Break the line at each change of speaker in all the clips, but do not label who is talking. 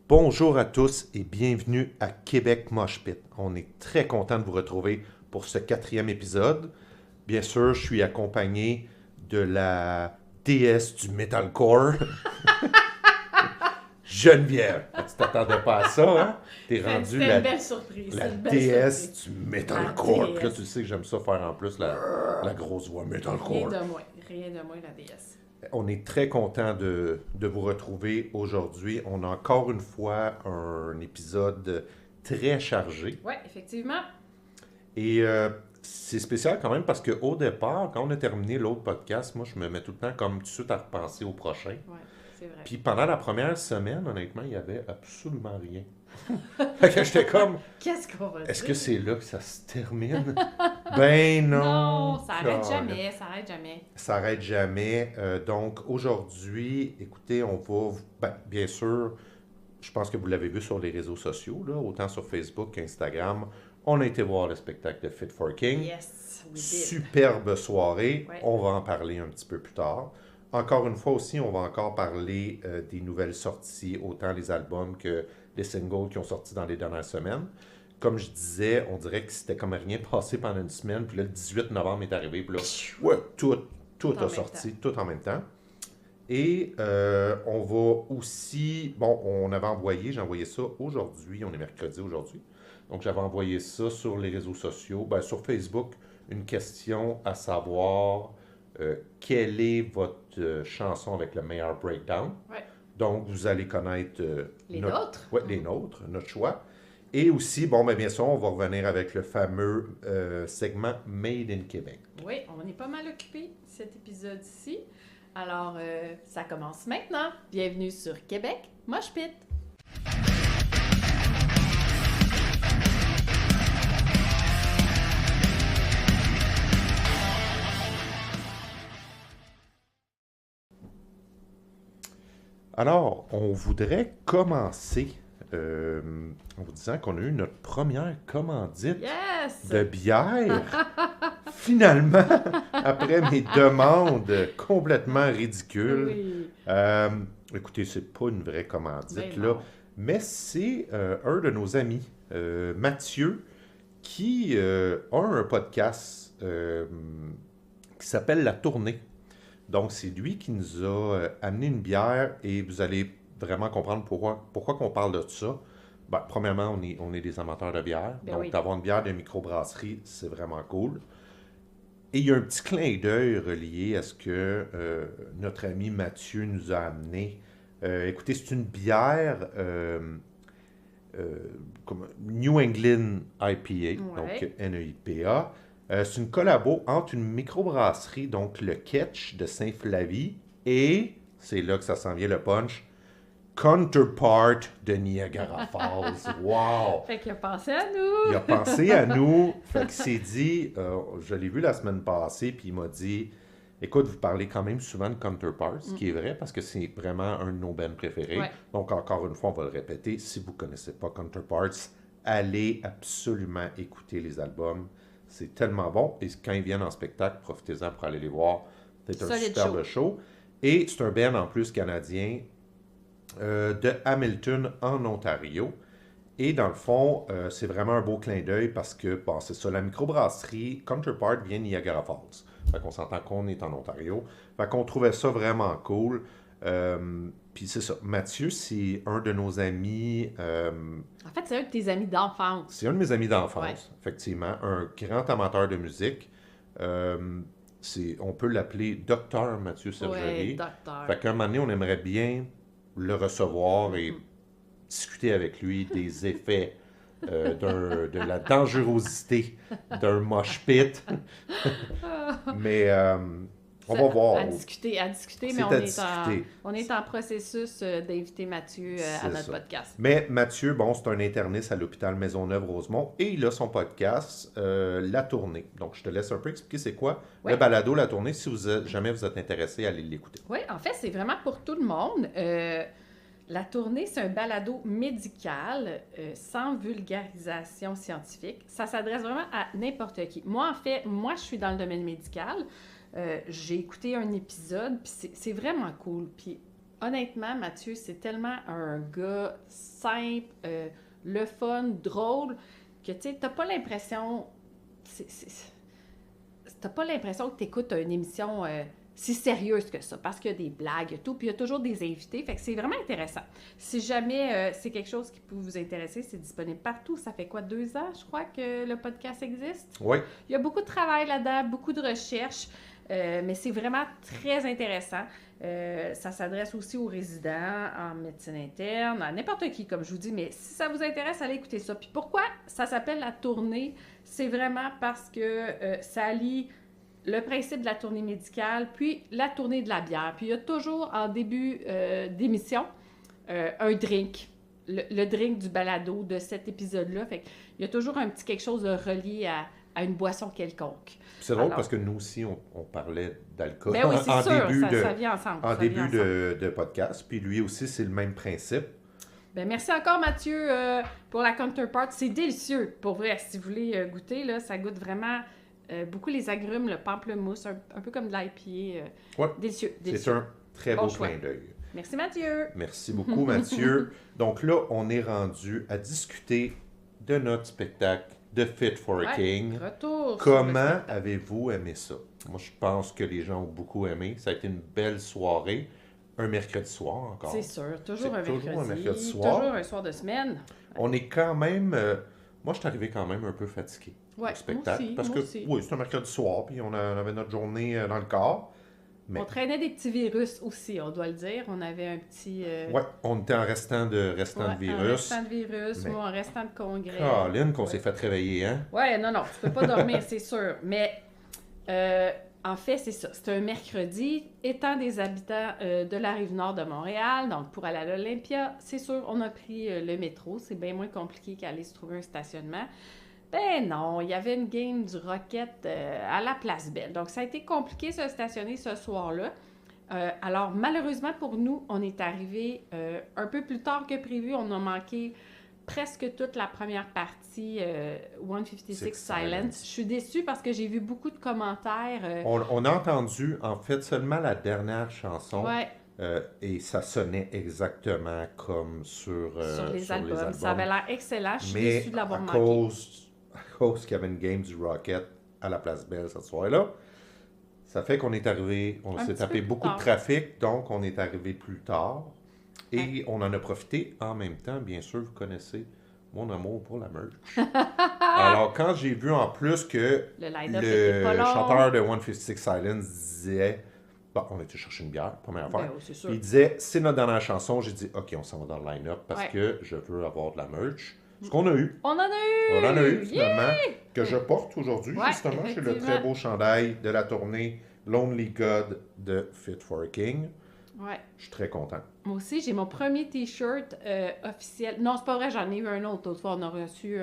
Bonjour à tous et bienvenue à Québec Mosh Pit. On est très content de vous retrouver pour ce 4e épisode. Bien sûr, je suis accompagné de la déesse du metalcore, Geneviève. Tu t'attendais pas à ça, hein? T'es rendu
C'était une belle surprise.
la
une belle
déesse
surprise.
du metalcore.
La
Puis là,
déesse.
tu sais que j'aime ça faire en plus la grosse voix
Rien
metalcore.
de moins. Rien de moins, la déesse.
On est très content de vous retrouver aujourd'hui. On a encore une fois un épisode très chargé.
Oui, effectivement.
Et c'est spécial quand même parce qu'au départ, quand on a terminé l'autre podcast, moi, je me mets tout le temps comme tout de suite à repenser au prochain.
Oui, c'est vrai.
Puis pendant la première semaine, honnêtement, il n'y avait absolument rien. Fait que j'étais comme,
Qu'est-ce qu'on va dire?
est-ce que c'est là que ça se termine? Ben non!
Non, ça arrête
Colin.
jamais, ça arrête jamais.
Ça n'arrête jamais. Donc aujourd'hui, écoutez, on va, bien sûr, je pense que vous l'avez vu sur les réseaux sociaux, là, autant sur Facebook qu'Instagram. On a été voir le spectacle de Fit for King.
Yes, we did.
Superbe soirée.
Ouais.
On va en parler un petit peu plus tard. Encore une fois aussi, on va encore parler des nouvelles sorties, autant les albums que les singles qui ont sorti dans les dernières semaines. Comme je disais, on dirait que c'était comme rien passé pendant une semaine. Puis là, le 18 novembre est arrivé. Puis là, ouais, tout
en
a
même
sorti, tout en même temps. Et on va aussi... Bon, j'ai envoyé ça aujourd'hui. On est mercredi aujourd'hui. Donc, j'avais envoyé ça sur les réseaux sociaux. Ben, sur Facebook, une question à savoir quelle est votre chanson avec le meilleur breakdown.
Ouais.
Donc, vous allez connaître
Les nôtres?
Ouais, les nôtres, notre choix. Et aussi, bon, ben, bien sûr, on va revenir avec le fameux segment Made in Québec.
Oui, on est pas mal occupé cet épisode-ci. Alors, ça commence maintenant. Bienvenue sur Québec Mosh Pit.
Alors, on voudrait commencer en vous disant qu'on a eu notre première commandite
Yes!
de bière. Finalement, après mes demandes complètement ridicules.
Oui.
Écoutez, c'est pas une vraie commandite,
Ben
là,
non.
mais c'est un de nos amis, Mathieu, qui a un podcast qui s'appelle La Tournée. Donc, c'est lui qui nous a amené une bière et vous allez vraiment comprendre pourquoi qu'on parle de ça. Ben, premièrement, on est des amateurs de bière.
Ben
Donc,
oui.
d'avoir une bière de microbrasserie, c'est vraiment cool. Et il y a un petit clin d'œil relié à ce que notre ami Mathieu nous a amené. Écoutez, c'est une bière comme New England IPA,
Ouais.
donc NEIPA. C'est une collabo entre une microbrasserie, donc le Ketch de Saint-Flavie, et, c'est là que ça s'en vient le punch, Counterpart de Niagara Falls. Wow!
Fait qu'il a pensé à nous.
Il a pensé à nous, fait qu'il s'est dit, je l'ai vu la semaine passée, puis il m'a dit, écoute, vous parlez quand même souvent de Counterpart, ce qui est vrai, parce que c'est vraiment un de nos bands préférés.
Ouais.
Donc, encore une fois, on va le répéter, si vous ne connaissez pas Counterparts, allez absolument écouter les albums. C'est tellement bon. Et quand ils viennent en spectacle, profitez-en pour aller les voir. C'est un
Solide
superbe show. Et c'est un band en plus canadien de Hamilton en Ontario. Et dans le fond, c'est vraiment un beau clin d'œil parce que, bon, c'est ça, la microbrasserie Counterpart vient de Niagara Falls. Fait qu'on s'entend qu'on est en Ontario. Fait qu'on trouvait ça vraiment cool. Puis c'est ça. Mathieu, c'est un de nos amis.
En fait, c'est un de tes amis d'enfance.
C'est un de mes amis d'enfance,
Ouais.
effectivement. Un grand amateur de musique. On peut l'appeler Docteur Mathieu
Ouais,
Sergeli.
docteur.
Fait qu'à un moment donné, on aimerait bien le recevoir et discuter avec lui des effets de la dangerosité d'un mosh pit. Mais on va voir.
À discuter,
C'est
mais
à discuter.
on est en processus d'inviter Mathieu à
C'est
notre
ça.
podcast.
Mais Mathieu, bon, c'est un interniste à l'hôpital Maisonneuve-Rosemont et il a son podcast, La Tournée. Donc, je te laisse un peu expliquer c'est quoi
Ouais.
le balado La Tournée. Si jamais vous êtes intéressé, allez l'écouter.
Oui, en fait, c'est vraiment pour tout le monde. La tournée, c'est un balado médical sans vulgarisation scientifique. Ça s'adresse vraiment à n'importe qui. Moi, en fait, je suis dans le domaine médical. J'ai écouté un épisode, puis c'est vraiment cool. Puis honnêtement, Mathieu, c'est tellement un gars simple, le fun, drôle, que tu sais, t'as pas l'impression... T'as pas l'impression que t'écoutes une émission si sérieuse que ça, parce qu'il y a des blagues et tout, puis il y a toujours des invités, fait que c'est vraiment intéressant. Si jamais c'est quelque chose qui peut vous intéresser, c'est disponible partout. Ça fait quoi, 2 ans, je crois, que le podcast existe?
Oui.
Il y a beaucoup de travail là-dedans, beaucoup de recherches, mais c'est vraiment très intéressant. Ça s'adresse aussi aux résidents en médecine interne, à n'importe qui, comme je vous dis, mais si ça vous intéresse, allez écouter ça. Puis pourquoi ça s'appelle la tournée? C'est vraiment parce que ça allie le principe de la tournée médicale, puis la tournée de la bière. Puis il y a toujours, en début d'émission, un drink, le drink du balado de cet épisode-là. Fait qu'il y a toujours un petit quelque chose de relié à une boisson quelconque.
C'est drôle parce que nous aussi, on parlait d'alcool
Ben oui, c'est
en
sûr,
début,
ça vient ensemble.
en début de podcast. Puis lui aussi, c'est le même principe.
Ben merci encore, Mathieu, pour la counterpart. C'est délicieux, pour vrai. Si vous voulez goûter, là, ça goûte vraiment beaucoup les agrumes, le pamplemousse, un peu comme de l'IPA.
Ouais.
Délicieux.
C'est un très beau
choix.
clin d'œil.
Merci, Mathieu.
Merci beaucoup, Mathieu. Donc là, on est rendu à discuter de notre spectacle de Fit for a King.
Retour.
Comment avez-vous aimé ça? Moi, je pense que les gens ont beaucoup aimé. Ça a été une belle soirée. Un mercredi soir encore.
C'est sûr. Toujours un
mercredi soir.
Toujours un soir de semaine.
On est quand même... moi, je suis arrivé quand même un peu fatigué au spectacle. Moi aussi. Oui, c'est un mercredi soir, puis on avait notre journée dans le corps. Mais...
On traînait des petits virus aussi, on doit le dire. On avait un petit...
Oui, on était en restant de virus.
En restant de virus, ou en restant de congrès.
Caroline, qu'on s'est fait réveiller, hein?
Oui, non, tu peux pas dormir, c'est sûr. Mais en fait, c'est ça. C'était un mercredi. Étant des habitants de la Rive-Nord de Montréal, donc pour aller à l'Olympia, c'est sûr, on a pris le métro. C'est bien moins compliqué qu'aller se trouver un stationnement. Ben non, il y avait une game du Rocket à la Place Belle. Donc, ça a été compliqué de se stationner ce soir-là. Alors, malheureusement pour nous, on est arrivé un peu plus tard que prévu. On a manqué presque toute la première partie 156 Silence. Je suis déçue parce que j'ai vu beaucoup de commentaires.
On a entendu, en fait, seulement la dernière chanson.
Ouais.
Et ça sonnait exactement comme sur
les albums. Ça avait l'air excellent. Je suis déçue de l'avoir manqué.
À cause qu'il y avait une game du Rocket à la Place Belle cette soirée-là, ça fait qu'on est arrivé, on s'est tapé beaucoup de trafic, donc on est arrivé plus tard. Et on en a profité en même temps, bien sûr, vous connaissez mon amour pour la merch. Alors, quand j'ai vu en plus que le chanteur de 156 Silence disait... Bon, on a été chercher une bière, première affaire. Il disait, c'est notre dernière chanson. J'ai dit, OK, on s'en va dans le line-up parce que je veux avoir de la merch. Ce qu'on a eu.
On en a eu!
Finalement, que je porte aujourd'hui, justement. J'ai le très beau chandail de la tournée Lonely God de Fit for a King.
Ouais.
Je suis très content.
Moi aussi, j'ai mon premier T-shirt officiel. Non, c'est pas vrai, j'en ai eu un autre. L'autre fois, on a reçu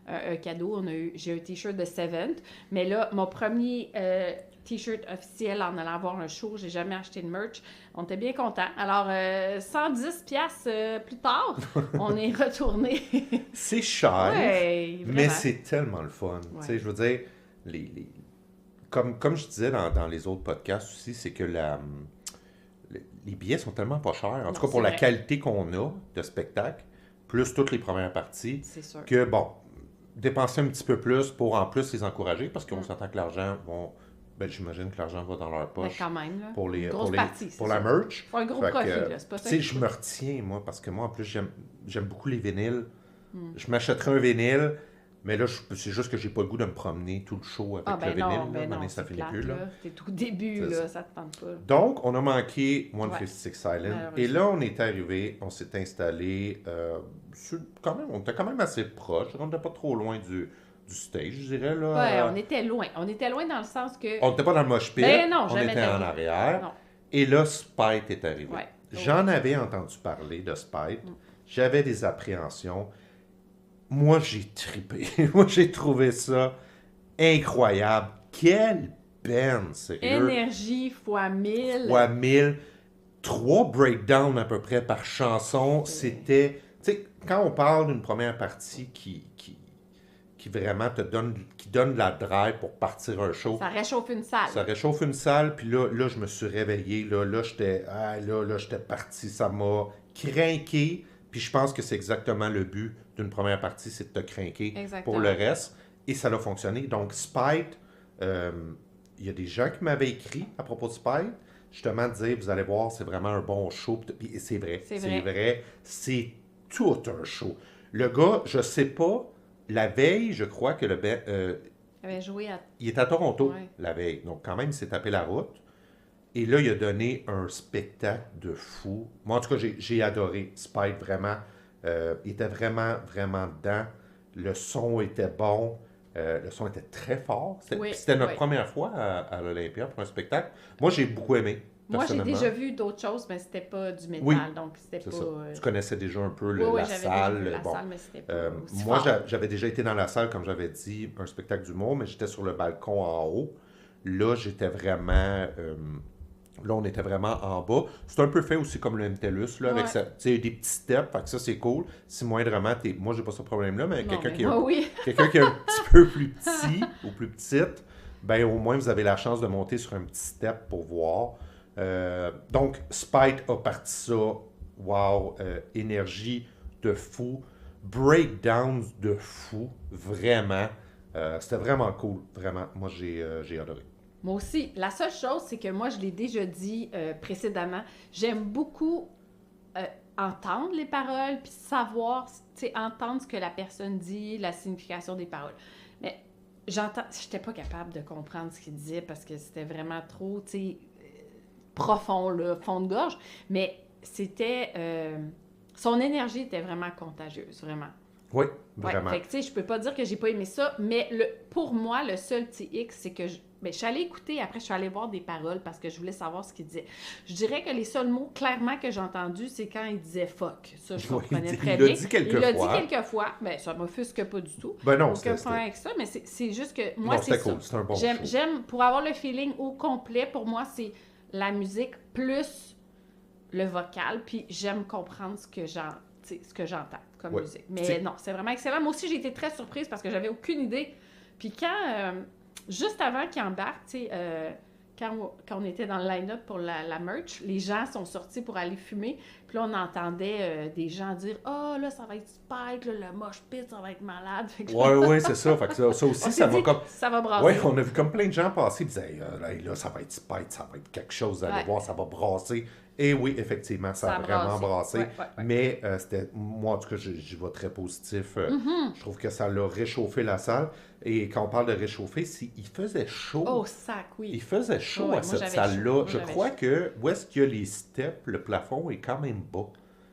un cadeau. J'ai un T-shirt de Seventh. Mais là, mon premier T-shirt officiel en allant voir un show, j'ai jamais acheté de merch. On était bien contents. Alors, 110$ plus tard, on est retourné.
C'est cher, mais c'est tellement le fun.
Ouais.
Tu sais, je veux dire, comme je disais dans les autres podcasts aussi, c'est que les billets sont tellement pas chers. En tout cas, pour la qualité qu'on a de spectacle, plus toutes les premières parties,
c'est sûr.
Que, bon, dépenser un petit peu plus pour en plus les encourager, parce qu'on s'entend que l'argent j'imagine que l'argent va dans leur poche.
Mais quand même, là.
Pour
Pour
la merch.
Faut un gros profit, là. C'est pas ça.
Tu sais, je me retiens, moi, parce que moi, en plus, j'aime beaucoup les vinyles. Je m'achèterais un vinyle, mais là, c'est juste que j'ai pas le goût de me promener tout le show avec le vinyle.
Non,
ça finit
plate,
plus, là.
T'es tout début, là, ça te tente pas.
Donc, on a manqué 156 Silent. Et là, on est arrivé, on s'est installé on était quand même assez proche. On n'était pas trop loin du stage, je dirais. Là.
Ouais, on était loin. On était loin dans le sens que...
On n'était pas dans le mosh pit. On était en arrière.
Non.
Et là, Spite est arrivé.
Ouais.
J'en avais entendu parler de Spite. J'avais des appréhensions. Moi, j'ai trippé. Moi, j'ai trouvé ça incroyable. Quelle band, sérieux.
Énergie fois 1000.
Fois 1000. 3 breakdowns à peu près par chanson. C'était... Tu sais, quand on parle d'une première partie qui qui vraiment qui donne la drive pour partir un show.
Ça réchauffe une salle.
Ça réchauffe une salle, puis là, je me suis réveillé, là, j'étais parti, ça m'a craqué, puis je pense que c'est exactement le but d'une première partie, c'est de te craquer pour le reste, et ça a fonctionné. Donc, Spite, il y a des gens qui m'avaient écrit à propos de Spite, justement, de dire, vous allez voir, c'est vraiment un bon show, et c'est vrai, c'est tout un show. Le gars, je sais pas, la veille, je crois que il était à Toronto la veille. Donc, quand même, il s'est tapé la route. Et là, il a donné un spectacle de fou. Moi, en tout cas, j'ai adoré Spike, vraiment. Il était vraiment, vraiment dedans. Le son était bon. Le son était très fort. C'était notre première fois à l'Olympia pour un spectacle. Moi, j'ai beaucoup aimé.
Moi, j'ai déjà vu d'autres choses, mais c'était pas du métal, donc c'était pas...
Tu connaissais déjà un peu la salle.
Déjà vu la salle, mais c'était pas aussi
moi,
fort.
j'avais déjà été dans la salle, comme j'avais dit, un spectacle d'humour, mais j'étais sur le balcon en haut. Là, j'étais vraiment... là, on était vraiment en bas. C'est un peu fait aussi comme le MTELUS, là, avec des petits steps, fait que ça, c'est cool. Si moindrement, moi, j'ai pas ce problème-là, mais quelqu'un qui est un petit peu plus petit ou plus petite, ben au moins, vous avez la chance de monter sur un petit step pour voir. Donc, Spite a parti ça. Wow! Énergie de fou. Breakdowns de fou. Vraiment. C'était vraiment cool. Vraiment. Moi, j'ai adoré.
Moi aussi. La seule chose, c'est que moi, je l'ai déjà dit précédemment, j'aime beaucoup entendre les paroles, puis savoir, tu sais, entendre ce que la personne dit, la signification des paroles. Mais j'étais pas capable de comprendre ce qu'il disait parce que c'était vraiment trop, tu sais, profond, là, fond de gorge, mais c'était... son énergie était vraiment contagieuse, vraiment.
Oui, vraiment.
Fait que, tu sais, je peux pas dire que j'ai pas aimé ça, mais pour moi, le seul petit X, c'est que je suis allée écouter, après je suis allée voir des paroles parce que je voulais savoir ce qu'il disait. Je dirais que les seuls mots, clairement, que j'ai entendus, c'est quand il disait « fuck ». Ça, je comprenais très bien. Il l'a dit quelques fois. Ben, ça m'offusque pas du tout.
Ben non,
aucun problème avec ça, mais c'est juste que moi, c'est ça.
Cool. C'est un bon
j'aime, pour avoir le feeling au complet, pour moi, c'est la musique plus le vocal, puis j'aime comprendre ce que j'entends comme musique. Mais non, c'est vraiment excellent. Moi aussi, j'ai été très surprise parce que j'avais aucune idée. Puis quand, juste avant qu'il embarque, tu sais, quand on était dans le line-up pour la merch, les gens sont sortis pour aller fumer. Puis là, on entendait des gens dire « Ah, là, ça va être Spike, là, le mosh pit, ça va être malade. »
Oui, c'est ça. Fait que ça aussi, ça va comme...
Ça va brasser.
Oui, on a vu comme plein de gens passer et disaient là, ça va être Spike, ça va être quelque chose, vous allez voir, ça va brasser. Et oui, effectivement, ça a vraiment brassé. Ouais. Mais c'était, moi, en tout cas, j'y vais très positif. Je trouve que ça l'a réchauffé la salle. Et quand on parle de réchauffer, il faisait chaud.
Oh, sac, oui.
Il faisait chaud à cette salle-là. Je crois que où est-ce qu'il y a les steps, le plafond est quand même bas.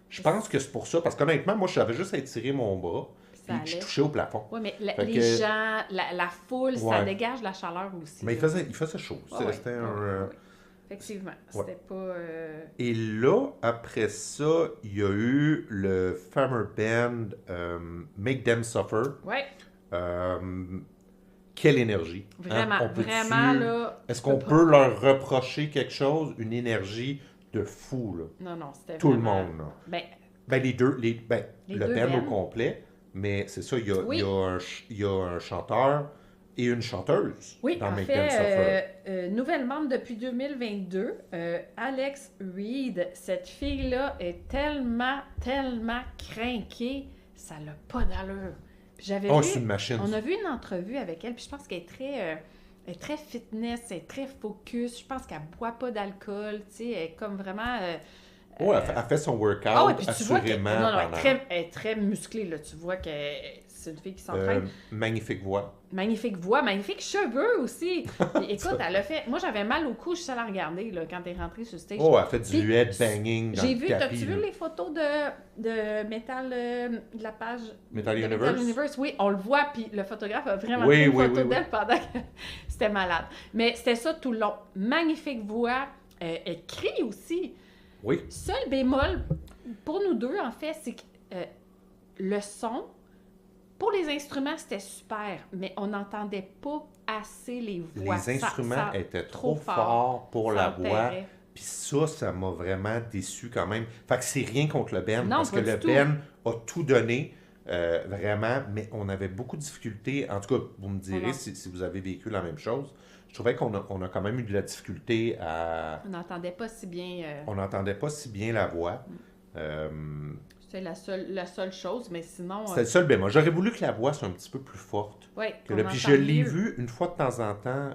Je pense que c'est pour ça. Parce qu'honnêtement, moi, j'avais juste à étirer mon bras. Et je touchais au plafond.
Oui, mais les gens, la foule, ça dégage la chaleur aussi.
Mais il faisait chaud. C'était un...
Effectivement, c'était pas...
Et là, après ça, il y a eu le fameux band Make Them Suffer.
Ouais.
Quelle énergie.
Vraiment, là...
Est-ce qu'on peut leur reprocher quelque chose? Une énergie de fou, là.
Non, c'était
tout
vraiment...
le monde, là. Ben, les deux, le band au complet, mais c'est ça, il y a un chanteur et une chanteuse dans Make Them Suffer.
Nouvelle membre depuis 2022, Alex Reed. Cette fille-là est tellement crinquée, ça n'a pas d'allure. Puis
c'est une machine.
On a vu une entrevue avec elle, puis je pense qu'elle est très fitness, elle est très focus. Je pense qu'elle ne boit pas d'alcool, tu sais, elle est comme vraiment...
elle fait son workout, assurément.
Elle est très musclée, là. Tu vois que c'est une fille qui s'entraîne.
Magnifique voix.
Magnifique voix, magnifique cheveux aussi. Puis, écoute, elle a fait... Moi, j'avais mal au cou, je suis allée la regarder, là, quand elle est rentrée sur le stage.
Elle a fait du headbanging dans le tapis.
T'as-tu vu les photos de Metal, de la page...
Metal Universe?
Metal Universe, oui, on le voit, puis le photographe a vraiment pris une photo d'elle pendant que... C'était malade. Mais c'était ça tout le long. Magnifique voix. Elle crie aussi.
Oui.
Seul bémol, pour nous deux, en fait, c'est que le son, pour les instruments, c'était super, mais on n'entendait pas assez les voix.
Les instruments étaient trop forts pour la voix. Puis ça m'a vraiment déçu quand même. Fait que c'est rien contre le band, parce que le band a tout donné, Vraiment, mais on avait beaucoup de difficultés. En tout cas, vous me direz
Non.
si vous avez vécu la même chose. Je trouvais qu'on a quand même eu de la difficulté à...
On n'entendait pas si bien.
On n'entendait pas si bien la voix. Euh,
C'était la seule chose, mais sinon.
C'était le seul bémol. J'aurais voulu que la voix soit un petit peu plus forte.
Oui,
Que là. Puis je l'ai vu une fois de temps en temps.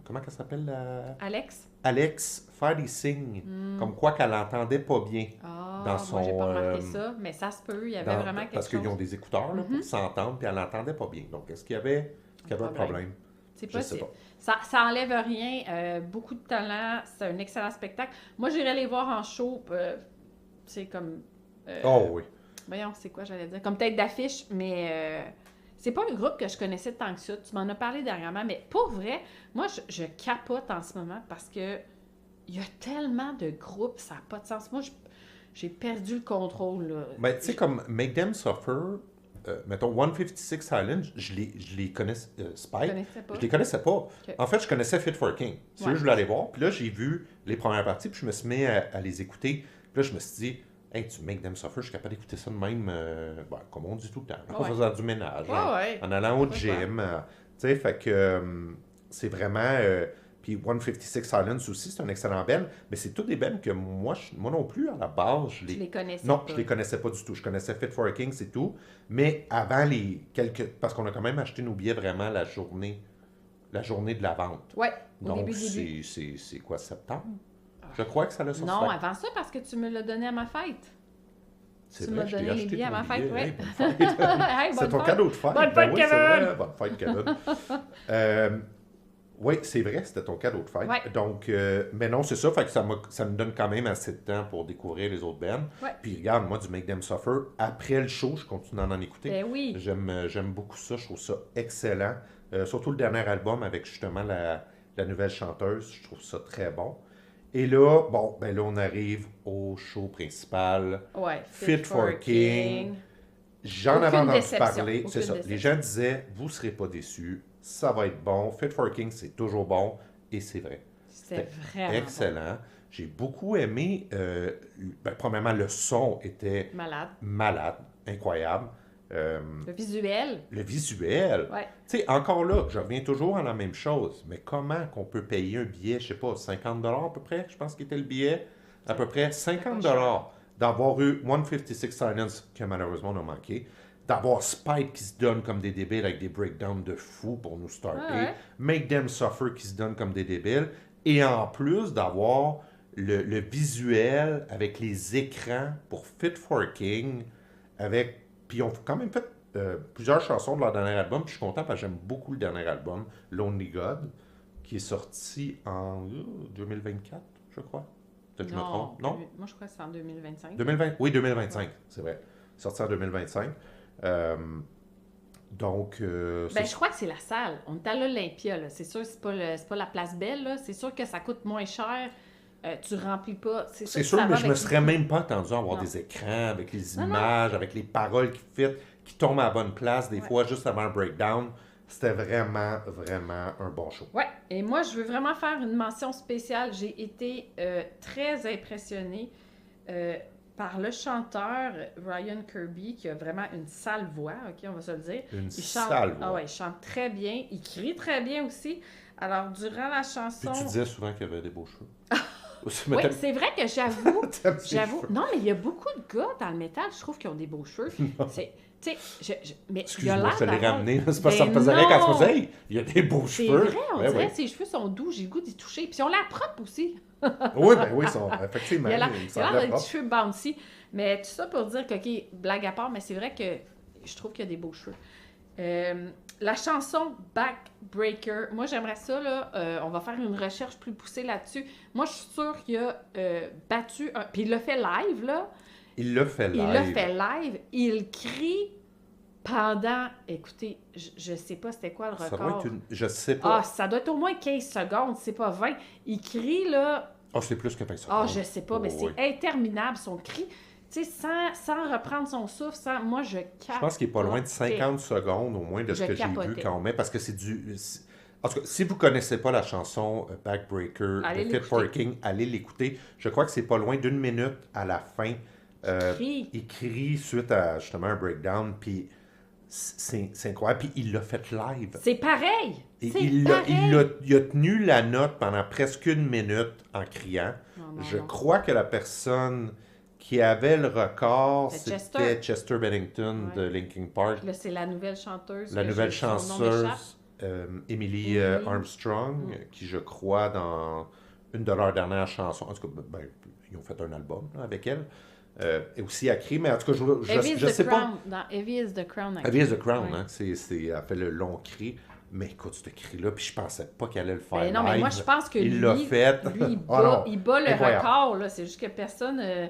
Comment elle s'appelle
Alex?
Alex faire des signes. Comme quoi qu'elle n'entendait pas bien.
Ah,
Dans son,
moi, j'ai pas remarqué ça, mais ça se peut. Il y avait vraiment quelque
parce
chose.
qu'ils ont des écouteurs là, pour s'entendre, puis elle n'entendait pas bien. Donc, est-ce qu'il y avait un problème?
C'est
Je sais
possible.
pas.
Ça enlève rien. Beaucoup de talent. C'est un excellent spectacle. Moi, j'irais les voir en show. C'est comme.
Oh oui.
Voyons, c'est quoi j'allais dire? Comme tête d'affiche, mais c'est pas un groupe que je connaissais tant que ça. Tu m'en as parlé dernièrement, mais pour vrai, moi, je capote en ce moment parce que il y a tellement de groupes, ça n'a pas de sens. Moi, j'ai perdu le contrôle, là.
Ben, tu sais, comme Make Them Suffer, mettons 156 Island, je les connaissais, Spike,
Je connaissais pas.
je les connaissais pas.
Ok.
En fait, je connaissais Fit for King. C'est eux que je voulais aller voir. Puis là, j'ai vu les premières parties, puis je me suis mis à les écouter. Puis là, je me suis dit, hey, tu Make Them Suffer, je suis capable d'écouter ça de même, comme on dit tout le temps, en faisant du ménage, en allant au gym. Tu sais, fait que c'est vraiment. Puis 156 Silence aussi, c'est un excellent band, mais c'est tous des bands que moi non plus, à la base,
Tu les connaissais
non,
pas.
je les connaissais pas du tout. Je connaissais Fit for a King, c'est tout. Mais avant parce qu'on a quand même acheté nos billets vraiment la journée de la vente.
Ouais, au
Donc,
début.
c'est quoi, septembre? Je crois que ça l'a sorti.
Non, avant ça, parce que tu me l'as donné à ma fête.
C'est
tu
vrai,
m'as
je t'ai
donné les
acheté
billets à
ton
ma fête,
billet.
ouais.
Hey, bonne fête.
Hey,
C'est
bonne
ton
fête.
cadeau de fête.
Bonne fête,
oui, c'est
Kevin.
vrai. Bonne fête, Kevin. Oui, c'est vrai, c'était ton cadeau de fête.
Ouais.
Donc, mais non, c'est ça, fait que ça me donne quand même assez de temps pour découvrir les autres bands.
Ouais.
Puis regarde, moi, du Make Them Suffer, après le show, je continue d'en écouter.
Ben oui.
J'aime beaucoup ça, je trouve ça excellent. Surtout le dernier album avec justement la nouvelle chanteuse, je trouve ça très bon. Et là, là, on arrive au show principal.
Ouais,
Fit for King. J'en avais
Aucune
entendu
déception.
parler,
Aucune
c'est ça.
déception.
Les gens disaient, vous ne serez pas déçus, ça va être bon. Fit for King, c'est toujours bon, et c'est vrai.
C'était vraiment
excellent. J'ai beaucoup aimé, premièrement, le son était
bon.
malade, incroyable.
Le visuel.
Le visuel.
Ouais.
Tu sais, encore là, je reviens toujours à la même chose, mais comment qu'on peut payer un billet, je sais pas, 50$ à peu près, je pense qu'il était le billet, à peu près 50$, d'avoir eu 156 Silence, que malheureusement on a manqué, d'avoir Spike qui se donne comme des débiles avec des breakdowns de fou pour nous starter,
Ouais.
Make Them Suffer qui se donne comme des débiles, et en plus d'avoir le visuel avec les écrans pour Fit for King, puis ils ont quand même fait plusieurs chansons de leur dernier album, puis je suis content parce que j'aime beaucoup le dernier album, Lonely God, qui est sorti en 2024, je crois. Peut-être que je me trompe. Non?
Moi, je crois que c'est en 2025.
Oui, 2025, c'est vrai. Sorti en 2025. Donc,
je crois que c'est la salle. On est à l'Olympia, là. C'est sûr, c'est pas la place Belle, là. C'est sûr que ça coûte moins cher. Tu remplis pas.
C'est sûr, mais je me serais même pas attendu à avoir des écrans avec les images, avec les paroles qui fit, qui tombent à la bonne place, des fois juste avant un breakdown. C'était vraiment, vraiment un bon show.
Ouais, et moi, je veux vraiment faire une mention spéciale. J'ai été très impressionnée par le chanteur Ryan Kirby, qui a vraiment une sale voix, OK, on va se le dire.
Sale voix.
Ah ouais, il chante très bien, il crie très bien aussi. Alors, durant la chanson...
Puis tu disais souvent qu'il avait des beaux cheveux.
Oui, c'est vrai que j'avoue...
cheveux.
Non, mais il y a beaucoup de gars dans le métal, je trouve, qui ont des beaux cheveux. Mais
excuse-moi, je te l'ai
d'avoir-
ramené. C'est pas ça me
Ben
faisait rien quand tu
non!
faisais, hey, il y a des beaux
C'est
cheveux.
vrai, on
Ben
dirait
oui.
que ses cheveux sont doux, j'ai le goût d'y toucher. Puis on l'a propre aussi.
Oui, ils sont effectivement.
Il a
me
l'air
semblaient
des
propres.
cheveux bouncy. Mais tout ça pour dire que, OK, blague à part, mais c'est vrai que je trouve qu'il y a des beaux cheveux. La chanson Backbreaker, moi j'aimerais ça, là, on va faire une recherche plus poussée là-dessus. Moi je suis sûre qu'il a battu un... Puis il l'a fait live, là.
Il l'a fait live.
Il l'a fait live. Il crie pendant... Écoutez, je sais pas c'était quoi le record.
Ça doit être je sais pas.
Ah, ça doit être au moins 15 secondes, c'est pas 20. Il crie, là...
Ah, c'est plus que 20 secondes.
Ah, je sais pas, mais c'est interminable, son cri. Tu sais, sans reprendre son souffle, moi, je capote.
Je pense qu'il est pas loin de 50 secondes, au moins, de ce que j'ai vu
capotais.
quand on met, parce que c'est du... En tout cas, si vous connaissez pas la chanson Backbreaker
Allez
de Fit for a King, allez l'écouter. Je crois que c'est pas loin d'1 minute à la fin.
Il crie.
Il crie suite à, justement, un breakdown, puis c'est incroyable. Puis il l'a fait live.
C'est pareil!
Et
C'est
il
pareil!
a tenu la note pendant presque 1 minute en criant.
Non,
Je
non.
crois que la personne qui avait le record,
C'était
c'était Chester Bennington de Linkin Park.
Là, c'est la nouvelle chanteuse.
La
que
nouvelle
son nom m'échappe.
chanteuse, Emily
Emily.
Armstrong, qui, je crois, dans une de leurs dernières chansons, en tout cas, ben, ils ont fait un album là, avec elle, et aussi a créé, mais en tout cas, je sais pas.
Dans Heavy is the Crown.
Heavy is the Crown,
Ouais.
hein, elle a fait le long cri. Mais écoute, ce cri-là, puis je pensais pas qu'elle allait le faire.
Ben non, mais moi, je pense que
il l'a fait.
lui, il
Oh
bat,
non,
il bat le
incroyable.
record. Là. C'est juste que personne a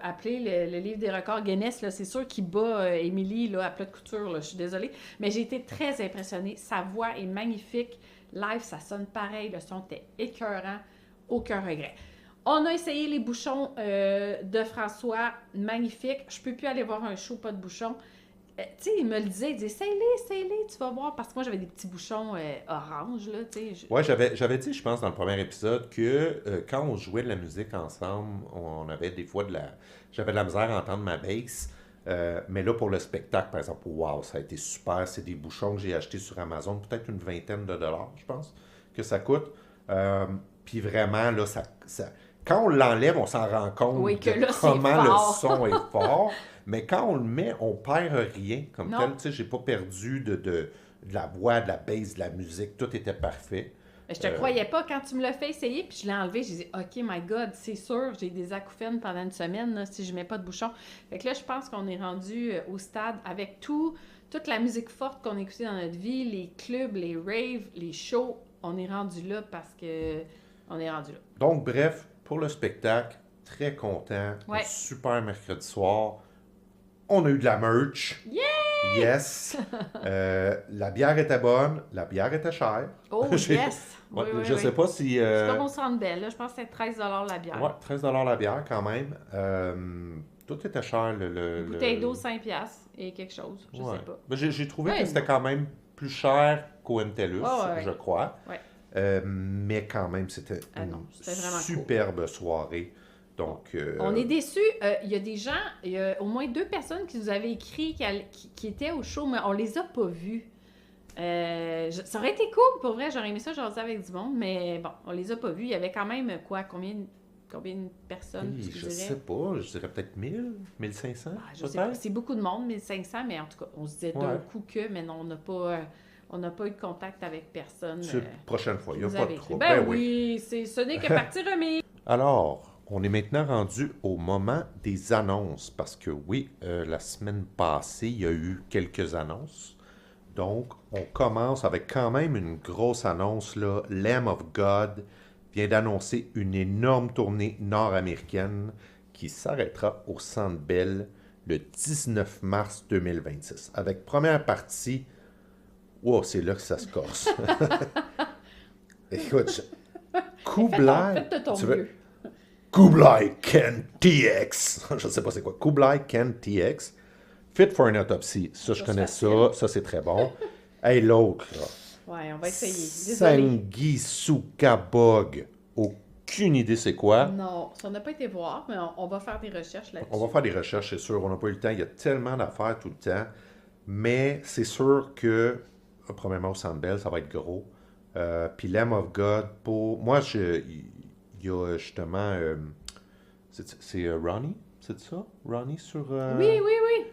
appelé le livre des records Guinness. Là. C'est sûr qu'il bat Émilie là, à plat de couture. Là. Je suis désolée. Mais j'ai été très impressionnée. Sa voix est magnifique. Live, ça sonne pareil. Le son était écœurant. Aucun regret. On a essayé les bouchons de François. Magnifique. Je peux plus aller voir un show, pas de bouchons. Tu sais, il me le disait, il disait, essaye-les, tu vas voir. Parce que moi, j'avais des petits bouchons orange, là, tu sais.
Ouais, j'avais dit, je pense, dans le premier épisode, que quand on jouait de la musique ensemble, on avait des fois j'avais de la misère à entendre ma bass. Mais là, pour le spectacle, par exemple, wow, ça a été super. C'est des bouchons que j'ai achetés sur Amazon, peut-être une vingtaine de dollars, je pense, que ça coûte. Puis vraiment, là, quand on l'enlève, on s'en rend compte
Oui, que
de
là, c'est
comment
fort.
le son est fort. Mais quand on le met, on perd rien comme
Non.
tel. Tu sais, j'ai pas perdu de la voix, de la bass, de la musique. Tout était parfait.
Mais je te croyais pas quand tu me l'as fait essayer, puis je l'ai enlevé. J'ai dit, OK, my God, c'est sûr, j'ai des acouphènes pendant une semaine là, si je mets pas de bouchon. Fait que là, je pense qu'on est rendu au stade avec toute la musique forte qu'on a écoutée dans notre vie, les clubs, les raves, les shows. On est rendu là parce que on est rendu là.
Donc, bref, pour le spectacle, très content.
Ouais.
Un super mercredi soir. On a eu de la merch.
Yeah!
Yes! La bière était bonne. La bière était chère.
Oh,
J'ai-
yes!
Ouais,
Oui,
je
oui,
sais
oui.
pas si...
C'est comme au Centre Bell, là. Je pense que c'est 13 la bière.
Ouais, 13 la bière quand même. Tout était cher.
Une bouteille d'eau, 5$ et quelque chose. Je
Ouais.
sais pas.
Ben, j'ai trouvé
Ouais,
que c'était
non.
quand même plus cher qu'au MTLUS,
Ouais.
je crois.
Ouais.
Mais quand même, c'était
Ah
une
non, c'était vraiment cool.
superbe soirée. Donc,
On est déçus. Il y a des gens, il y a au moins 2 personnes qui nous avaient écrit qui étaient au show, mais on les a pas vus. Ça aurait été cool, pour vrai. J'aurais aimé ça jaser avec du monde, mais bon, on les a pas vus. Il y avait quand même, combien de personnes,
hey,
tu
je
dirais?
sais pas, je dirais peut-être 1000, 1500,
Je sais pas.
peut-être.
C'est beaucoup de monde, 1500, mais en tout cas, on se disait d'un
Ouais.
coup mais non, on n'a pas eu de contact avec personne.
C'est la prochaine fois, il n'y a
Vous
pas de
avez
trouble.
Ben
Ben oui.
oui, ce n'est que partie remise.
Alors, on est maintenant rendu au moment des annonces, parce que oui, la semaine passée, il y a eu quelques annonces. Donc, on commence avec quand même une grosse annonce, là. Lamb of God vient d'annoncer une énorme tournée nord-américaine qui s'arrêtera au Centre Bell le 19 mars 2026. Avec première partie, wow, c'est là que ça se corse. Écoute, Kublai,
Faites de ton
tu veux-
mieux.
Kublai Ken TX. Je sais pas c'est quoi. Kublai Ken TX. Fit for an Autopsy. Ça, je
Ça,
connais
c'est
ça.
facile.
Ça, c'est très bon. Hey, l'autre, là.
Ouais, on va essayer. Désolée.
Sanguisukabog. Aucune idée c'est quoi.
Non, ça, on n'a pas été voir, mais on va faire des recherches là-dessus.
On va faire des recherches, c'est sûr. On n'a pas eu le temps. Il y a tellement d'affaires tout le temps. Mais c'est sûr que, premièrement, au Centre Bell, ça va être gros. Puis Lamb of God, pour... Moi, il y a justement... c'est Ronnie, c'est ça? Ronnie sur...
Oui.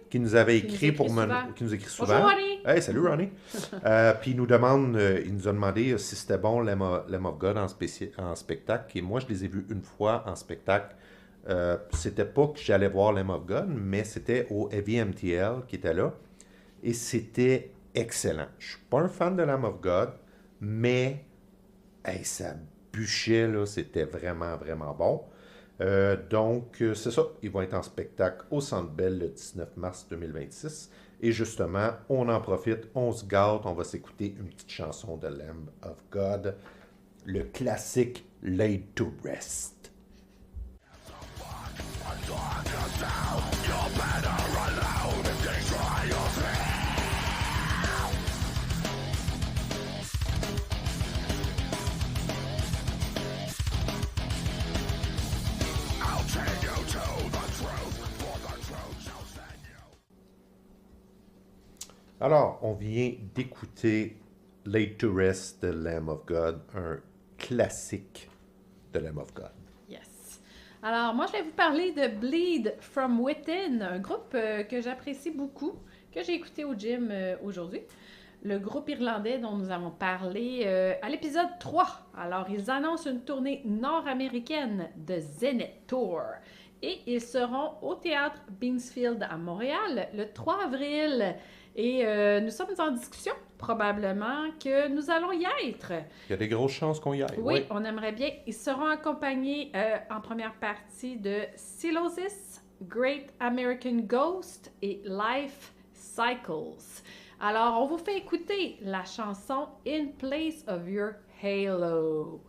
Qui nous avait
Qui nous
écrit
écrit
pour
souvent.
qui nous écrit
Bonjour,
souvent.
Ronnie!
Hey, salut Ronnie! Puis il nous a demandé si c'était bon Lamb of God en spectacle. Et moi, je les ai vus une fois en spectacle. C'était pas que j'allais voir Lamb of God, mais c'était au Heavy MTL qui était là. Et c'était excellent. Je suis pas un fan de Lamb of God, mais hey, ça bûchait, là. C'était vraiment, vraiment bon. Donc, c'est ça. Ils vont être en spectacle au Centre Bell le 19 mars 2026. Et justement, on en profite, on se gâte, on va s'écouter une petite chanson de Lamb of God, le classique Laid to Rest. Alors, on vient d'écouter Laid to Rest de Lamb of God, un classique de Lamb of God.
Yes. Alors, moi, je vais vous parler de Bleed From Within, un groupe que j'apprécie beaucoup, que j'ai écouté au gym aujourd'hui. Le groupe irlandais dont nous avons parlé à l'épisode 3. Alors, ils annoncent une tournée nord-américaine de Zenith Tour. Et ils seront au théâtre Beansfield à Montréal le 3 avril. Et nous sommes en discussion, probablement, que nous allons y être.
Il y a des grosses chances qu'on y aille.
Oui, on aimerait bien. Ils seront accompagnés en première partie de Sylosis, Great American Ghost et Life Cycles. Alors, on vous fait écouter la chanson In Place of Your Halo.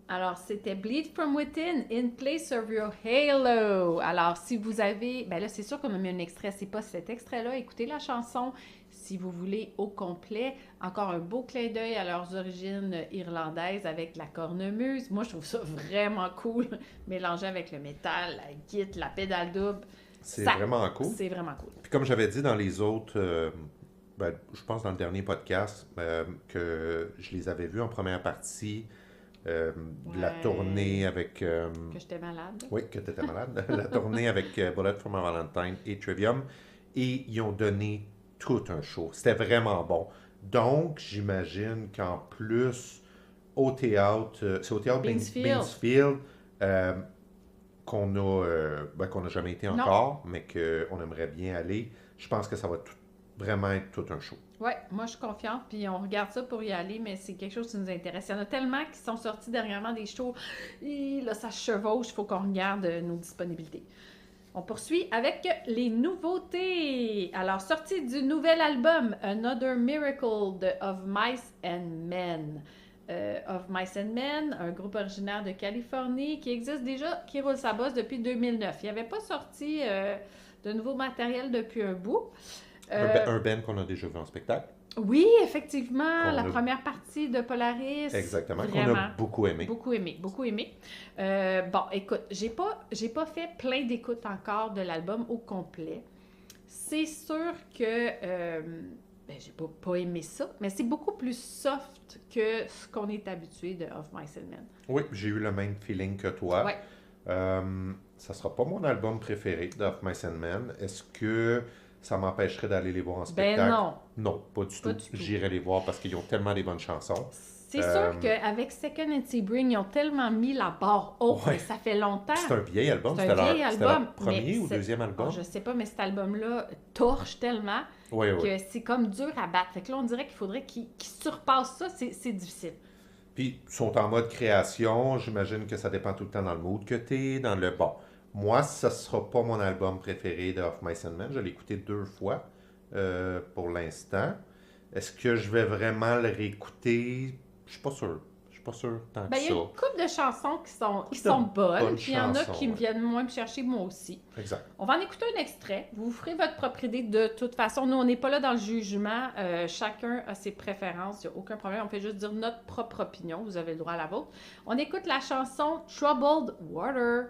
Alors, c'était Bleed From Within, In Place of Your Halo. Alors, si vous avez... Ben là, c'est sûr qu'on a mis un extrait. C'est pas cet extrait-là. Écoutez la chanson si vous voulez au complet. Encore un beau clin d'œil à leurs origines irlandaises avec la cornemuse. Moi, je trouve ça vraiment cool. Mélangé avec le métal, la guitare, la pédale double.
C'est vraiment cool.
C'est vraiment cool.
Puis comme j'avais dit dans les autres... je pense dans le dernier podcast que je les avais vus en première partie... de la tournée avec...
que j'étais malade.
Oui, que tu étais malade. La tournée avec Bullet for My Valentine et Trivium. Et ils ont donné tout un show. C'était vraiment bon. Donc, j'imagine qu'en plus, au théâtre... c'est au théâtre Beansfield qu'on n'a jamais été encore, mais qu'on aimerait bien aller. Je pense que ça va vraiment être tout un show.
Oui, moi je suis confiante, puis on regarde ça pour y aller, mais c'est quelque chose qui nous intéresse. Il y en a tellement qui sont sortis dernièrement des shows, et là ça chevauche, il faut qu'on regarde nos disponibilités. On poursuit avec les nouveautés. Alors, sortie du nouvel album Another Miracle de Of Mice and Men. Of Mice and Men, un groupe originaire de Californie qui existe déjà, qui roule sa bosse depuis 2009. Il n'y avait pas sorti de nouveau matériel depuis un bout.
Un band qu'on a déjà vu en spectacle.
Oui, effectivement, la première partie de Polaris.
Exactement,
vraiment,
qu'on a beaucoup aimé.
Beaucoup aimé. Bon, écoute, j'ai pas fait plein d'écoutes encore de l'album au complet. C'est sûr que j'ai pas aimé ça, mais c'est beaucoup plus soft que ce qu'on est habitué de Of Mice and Men.
Oui, j'ai eu le même feeling que toi.
Ouais.
Ça sera pas mon album préféré d'Of Mice and Men. Est-ce que ça m'empêcherait d'aller les voir en spectacle?
Ben non.
Non, pas du tout. J'irai les voir parce qu'ils ont tellement des bonnes chansons.
C'est sûr qu'avec Second and Sebring, ils ont tellement mis la barre haute,
Ouais.
ça fait longtemps.
C'est un vieil album.
C'est un vieil album.
Leur premier ou deuxième album?
Je sais pas, mais cet album-là torche tellement que c'est comme dur à battre. Fait que là, on dirait qu'il faudrait qu'ils surpassent ça. C'est difficile.
Puis, ils sont en mode création. J'imagine que ça dépend tout le temps dans le mood que t'es, dans le... Bon, moi, ça sera pas mon album préféré de Of Mice and Men. Je l'ai écouté 2 fois pour l'instant. Est-ce que je vais vraiment le réécouter? Je suis pas sûr. Je suis pas sûr tant que ça.
Il y a une couple de chansons qui sont bonnes. Puis il y en a qui
ouais.
viennent moins me chercher, moi aussi.
Exact.
On va en écouter un extrait. Vous ferez votre propre idée. De toute façon, nous, on n'est pas là dans le jugement. Chacun a ses préférences. Il n'y a aucun problème. On fait juste dire notre propre opinion. Vous avez le droit à la vôtre. On écoute la chanson Troubled Water.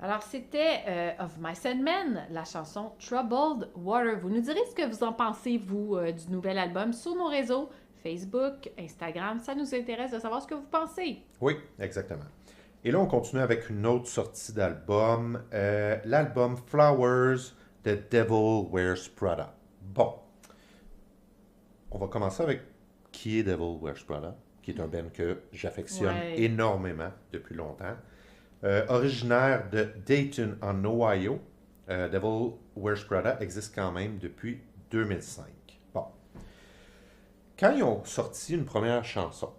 Alors, c'était Of Mice and Men, la chanson Troubled Water. Vous nous direz ce que vous en pensez, vous, du nouvel album sur nos réseaux, Facebook, Instagram. Ça nous intéresse de savoir ce que vous pensez.
Oui, exactement. Et là, on continue avec une autre sortie d'album, l'album Flowers de Devil Wears Prada. Bon, on va commencer avec qui est Devil Wears Prada, qui est un band que j'affectionne énormément depuis longtemps. Originaire de Dayton, en Ohio, Devil Wears Prada existe quand même depuis 2005. Bon, quand ils ont sorti une première chanson,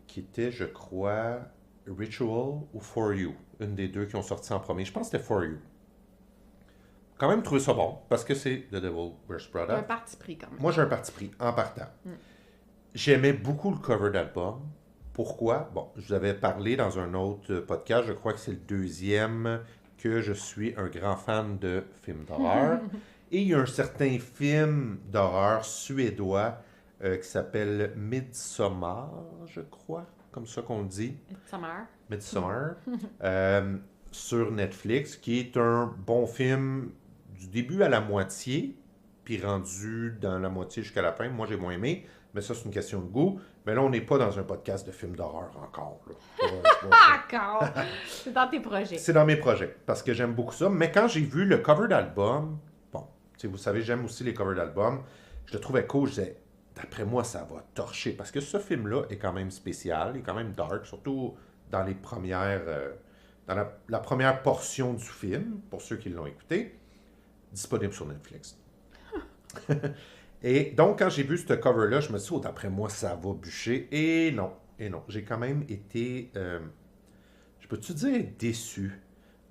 qui était, je crois, Ritual ou For You, une des deux qui ont sorti en premier, je pense que c'était For You. Quand même trouvé ça bon, parce que c'est The Devil Wears
Un
Prada.
parti pris quand même.
Moi, j'ai un parti pris, en partant. J'aimais beaucoup le cover d'album. Pourquoi? Bon, je vous avais parlé dans un autre podcast, je crois que c'est le deuxième, que je suis un grand fan de films d'horreur. Et il y a un certain film d'horreur suédois qui s'appelle Midsommar, je crois, comme ça qu'on le dit. Midsommar. Sur Netflix, qui est un bon film du début à la moitié, puis rendu dans la moitié jusqu'à la fin. Moi, j'ai moins aimé, mais ça, c'est une question de goût. Mais là, on n'est pas dans un podcast de films d'horreur encore.
Encore! C'est dans tes projets.
C'est dans mes projets, parce que j'aime beaucoup ça. Mais quand j'ai vu le cover d'album, bon, vous savez, j'aime aussi les covers d'album, je le trouvais cool, je disais, d'après moi, ça va torcher. Parce que ce film-là est quand même spécial, il est quand même dark, surtout dans les premières... dans la première portion du film, pour ceux qui l'ont écouté, disponible sur Netflix. Et donc, quand j'ai vu ce cover-là, je me suis dit, oh, d'après moi, ça va bûcher. Et non. J'ai quand même été, je peux-tu dire, déçu.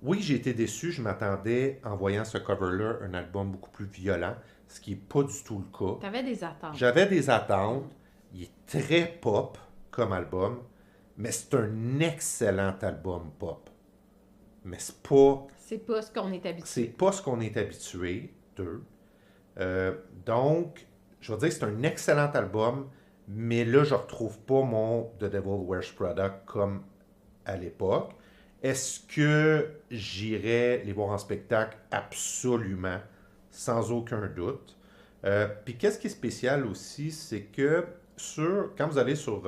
Oui, j'ai été déçu. Je m'attendais, en voyant ce cover-là, un album beaucoup plus violent, ce qui n'est pas du tout le cas.
T'avais des attentes.
J'avais des attentes. Il est très pop comme album, mais c'est un excellent album pop. Mais c'est pas...
C'est pas ce qu'on est habitué.
C'est pas ce qu'on est habitué d'eux. Donc, je vais dire que c'est un excellent album, mais là, je retrouve pas mon The Devil Wears Prada comme à l'époque. Est-ce que j'irai les voir en spectacle? Absolument, sans aucun doute. Puis qu'est-ce qui est spécial aussi, c'est que quand vous allez sur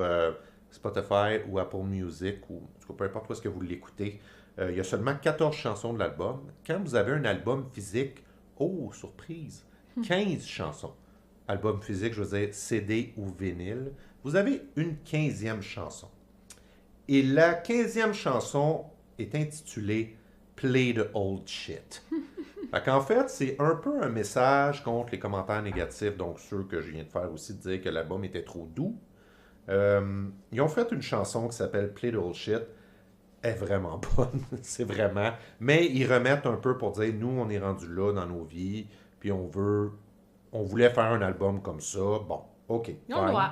Spotify ou Apple Music, ou peu importe où est-ce que vous l'écoutez, il y a seulement 14 chansons de l'album. Quand vous avez un album physique, oh, surprise, 15 chansons. Album physique, je veux dire CD ou vinyle, vous avez une 15e chanson. Et la 15e chanson est intitulée Play the Old Shit. En fait, c'est un peu un message contre les commentaires négatifs, donc ceux que je viens de faire aussi, de dire que l'album était trop doux. Ils ont fait une chanson qui s'appelle Play the Old Shit. Elle est vraiment bonne, c'est vraiment. Mais ils remettent un peu pour dire, nous, on est rendu là dans nos vies, puis on voulait faire un album comme ça. Bon, OK.
Ils ont le droit.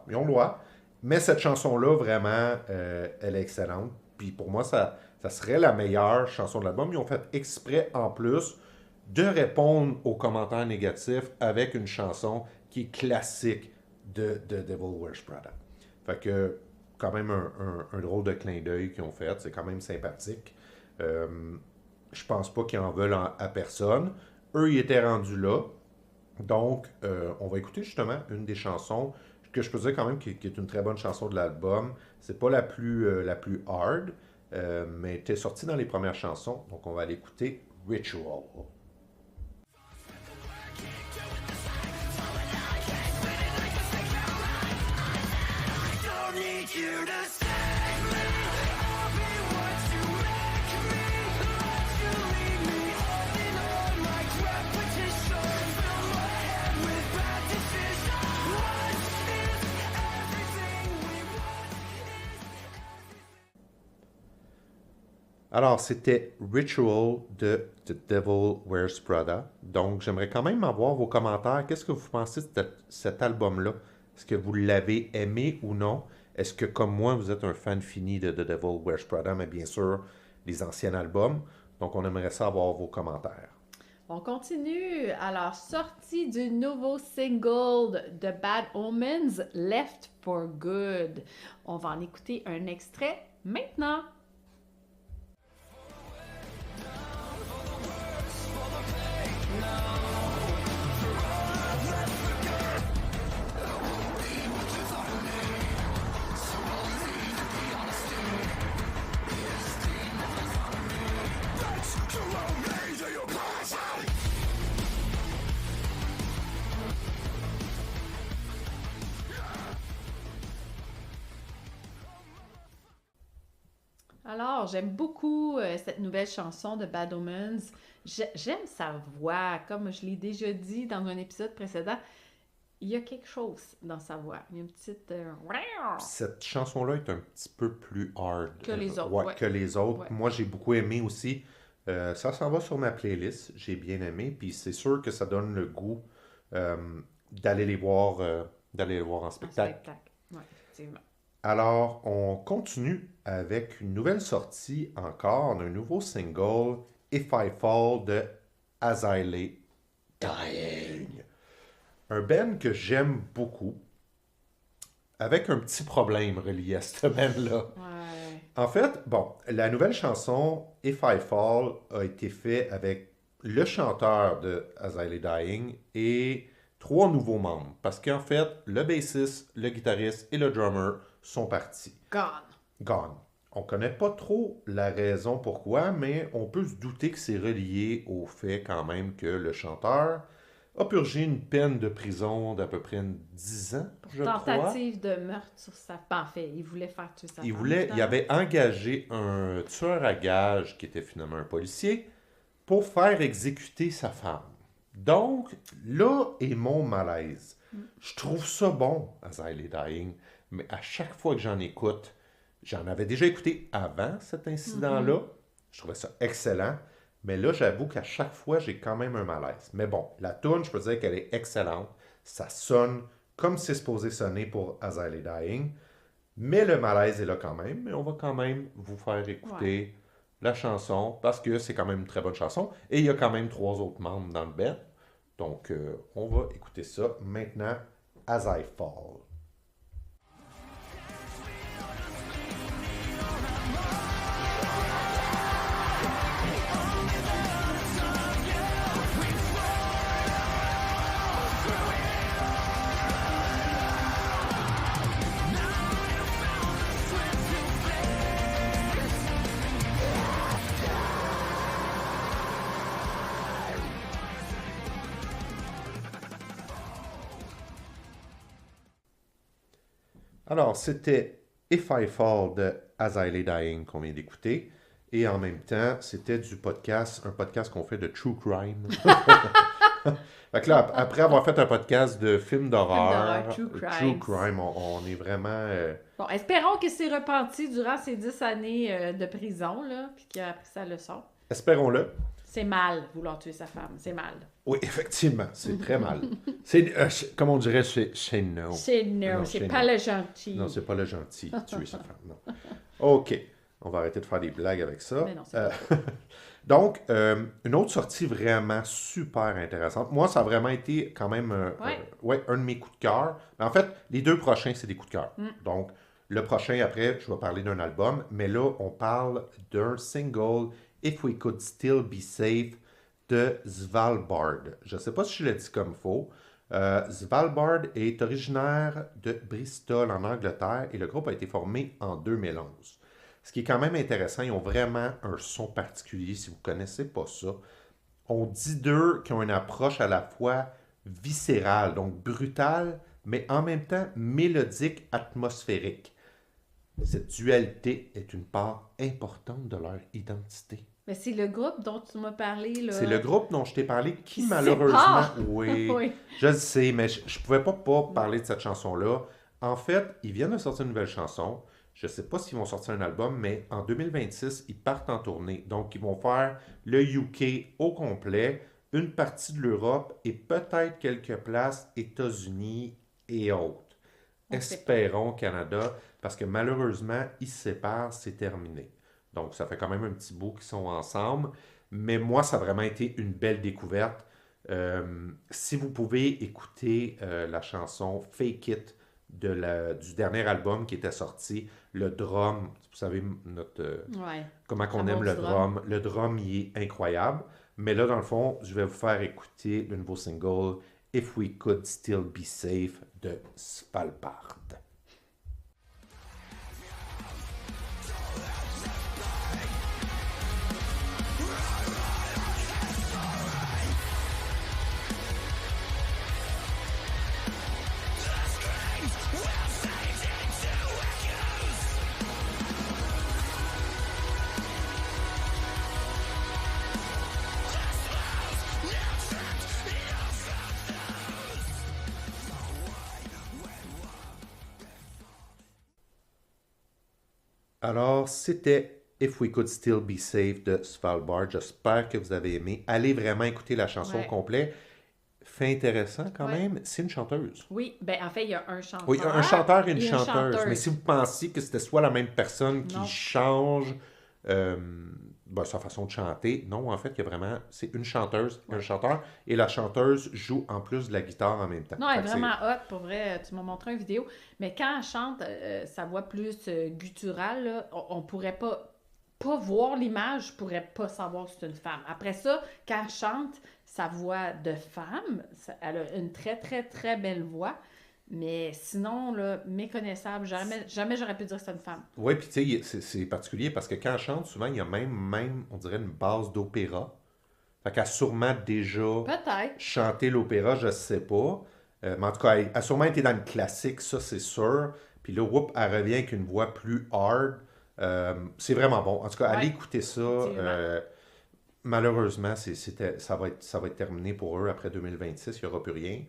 Ils ont le droit. Mais cette chanson-là, vraiment, elle est excellente. Puis pour moi, ça serait la meilleure chanson de l'album. Ils ont fait exprès, en plus, de répondre aux commentaires négatifs avec une chanson qui est classique de Devil Wears Prada. Fait que, quand même un drôle de clin d'œil qu'ils ont fait. C'est quand même sympathique. Je pense pas qu'ils en veulent à personne. Eux, ils étaient rendus là. Donc, on va écouter justement une des chansons que je peux dire quand même qui est une très bonne chanson de l'album. C'est pas la plus hard, mais elle était sortie dans les premières chansons. Donc, on va aller écouter Ritual. Alors, c'était Ritual de The Devil Wears Prada. Donc, j'aimerais quand même avoir vos commentaires. Qu'est-ce que vous pensez de cet album-là? Est-ce que vous l'avez aimé ou non? Est-ce que, comme moi, vous êtes un fan fini de The Devil Wears Prada, mais bien sûr, les anciens albums? Donc, on aimerait ça avoir vos commentaires.
On continue. Alors, sortie du nouveau single de Bad Omens, Left for Good. On va en écouter un extrait maintenant. Alors, j'aime beaucoup cette nouvelle chanson de Bad Omens. J'aime sa voix, comme je l'ai déjà dit dans un épisode précédent. il y a quelque chose dans sa voix. Il y a une petite...
Cette chanson-là est un petit peu plus hard.
Que les autres,
Ouais,
ouais.
que les autres.
Ouais.
Moi, j'ai beaucoup aimé aussi. Ça s'en va sur ma playlist. J'ai bien aimé. Puis c'est sûr que ça donne le goût euh, d'aller les voir, en
Un
spectacle.
spectacle. Oui, effectivement.
Alors, on continue avec une nouvelle sortie encore, un nouveau single, If I Fall de As I Lay Dying. Un band que j'aime beaucoup, avec un petit problème relié à ce band-là.
Ouais.
En fait, bon, la nouvelle chanson If I Fall a été faite avec le chanteur de As I Lay Dying et 3 nouveaux membres. Parce qu'en fait, le bassiste, le guitariste et le drummer sont partis. Gone. On connaît pas trop la raison pourquoi, mais on peut se douter que c'est relié au fait quand même que le chanteur a purgé une peine de prison d'à peu près 10 ans, je crois.
Tentative de meurtre sur sa femme. En fait, il voulait faire tuer sa femme.
Il avait engagé un tueur à gages qui était finalement un policier pour faire exécuter sa femme. Donc, là est mon malaise. Je trouve ça bon, As I Lay Dying, mais à chaque fois que j'en écoute, j'en avais déjà écouté avant cet incident-là. Je trouvais ça excellent. Mais là, j'avoue qu'à chaque fois, j'ai quand même un malaise. Mais bon, la toune, je peux dire qu'elle est excellente. Ça sonne comme c'est supposé sonner pour As I Lay Dying. Mais le malaise est là quand même. Mais on va quand même vous faire écouter la chanson parce que c'est quand même une très bonne chanson. Et il y a quand même 3 autres membres dans le band. Donc, on va écouter ça maintenant, As I Fall. Alors, c'était If I Fall de As I Lay Dying qu'on vient d'écouter. Et en même temps, c'était un podcast qu'on fait de True Crime. Fait que là, après avoir fait un podcast de films d'horreur,
True
Crime, on est vraiment...
Bon, espérons qu'il s'est repenti durant ces 10 années de prison, là, puis qu'il a appris sa leçon.
Espérons-le.
C'est mal, vouloir tuer sa femme. C'est mal.
Oui, effectivement, c'est très mal. C'est, comme on dirait, c'est no.
C'est non, c'est pas le gentil.
Non, c'est pas le gentil, tuer sa femme, non. OK, on va arrêter de faire des blagues avec ça.
Mais non, c'est pas
Donc, une autre sortie vraiment super intéressante. Moi, ça a vraiment été quand même un de mes coups de cœur. Mais en fait, les 2 prochains, c'est des coups de cœur. Donc, le prochain, après, je vais parler d'un album. Mais là, on parle d'un single, If We Could Still Be Safe, de Svalbard. Je ne sais pas si je l'ai dit comme il faut. Svalbard est originaire de Bristol, en Angleterre, et le groupe a été formé en 2011. Ce qui est quand même intéressant, ils ont vraiment un son particulier, si vous ne connaissez pas ça. On dit d'eux qu'ils ont une approche à la fois viscérale, donc brutale, mais en même temps mélodique, atmosphérique. Cette dualité est une part importante de leur identité.
Mais c'est le groupe dont tu m'as parlé, là.
C'est le groupe dont je t'ai parlé qui
Qui
malheureusement...
sépare.
Oui,
Oui.
je le sais, mais je ne pouvais pas parler de cette chanson-là. En fait, ils viennent de sortir une nouvelle chanson. Je ne sais pas s'ils vont sortir un album, mais en 2026, ils partent en tournée. Donc, ils vont faire le UK au complet, une partie de l'Europe et peut-être quelques places États-Unis et autres. Espérons Canada, parce que malheureusement, ils se séparent, c'est terminé. Donc, ça fait quand même un petit bout qu'ils sont ensemble. Mais moi, ça a vraiment été une belle découverte. Si vous pouvez écouter la chanson Fake It du dernier album qui était sorti, le drum, vous savez comment qu'on aime le drum. Le drum, il est incroyable. Mais là, dans le fond, je vais vous faire écouter le nouveau single If We Could Still Be Safe de Svalbard. Alors, c'était If We Could Still Be Safe de Svalbard. J'espère que vous avez aimé. Allez vraiment écouter la chanson au
Ouais.
complet. Fait intéressant quand
Ouais.
même, c'est une chanteuse.
Oui, ben en fait, il y a un
Oui, un chanteur et une
et une
chanteuse. Mais si
chanteuse.
vous pensiez que c'était soit la même personne qui
Non.
change euh, sa façon de chanter, non, en fait, il y a vraiment, c'est une chanteuse et un
Ouais.
chanteur. Et la chanteuse joue en plus de la guitare en même temps.
Non, elle
Fait
est
que
vraiment hot, pour vrai. Tu m'as montré une vidéo. Mais quand elle chante sa voix plus gutturale, là, on pourrait pas voir l'image, je pourrais pas savoir si c'est une femme. Après ça, quand elle chante sa voix de femme, elle a une très, très, très belle voix. Mais sinon, là, méconnaissable, jamais j'aurais pu dire que c'est une femme.
oui, puis tu sais, c'est particulier parce que quand elle chante, souvent, il y a même, on dirait, une base d'opéra. Fait qu'elle a sûrement déjà
Peut-être.
chanté l'opéra, je sais pas. Mais en tout cas, elle a sûrement été dans le classique, ça c'est sûr. Puis là, whoop, elle revient avec une voix plus hard. C'est vraiment bon. En tout cas, allez
Ouais,
écouter ça.
effectivement.
Malheureusement, ça va être terminé pour eux après 2026. Il n'y aura plus rien.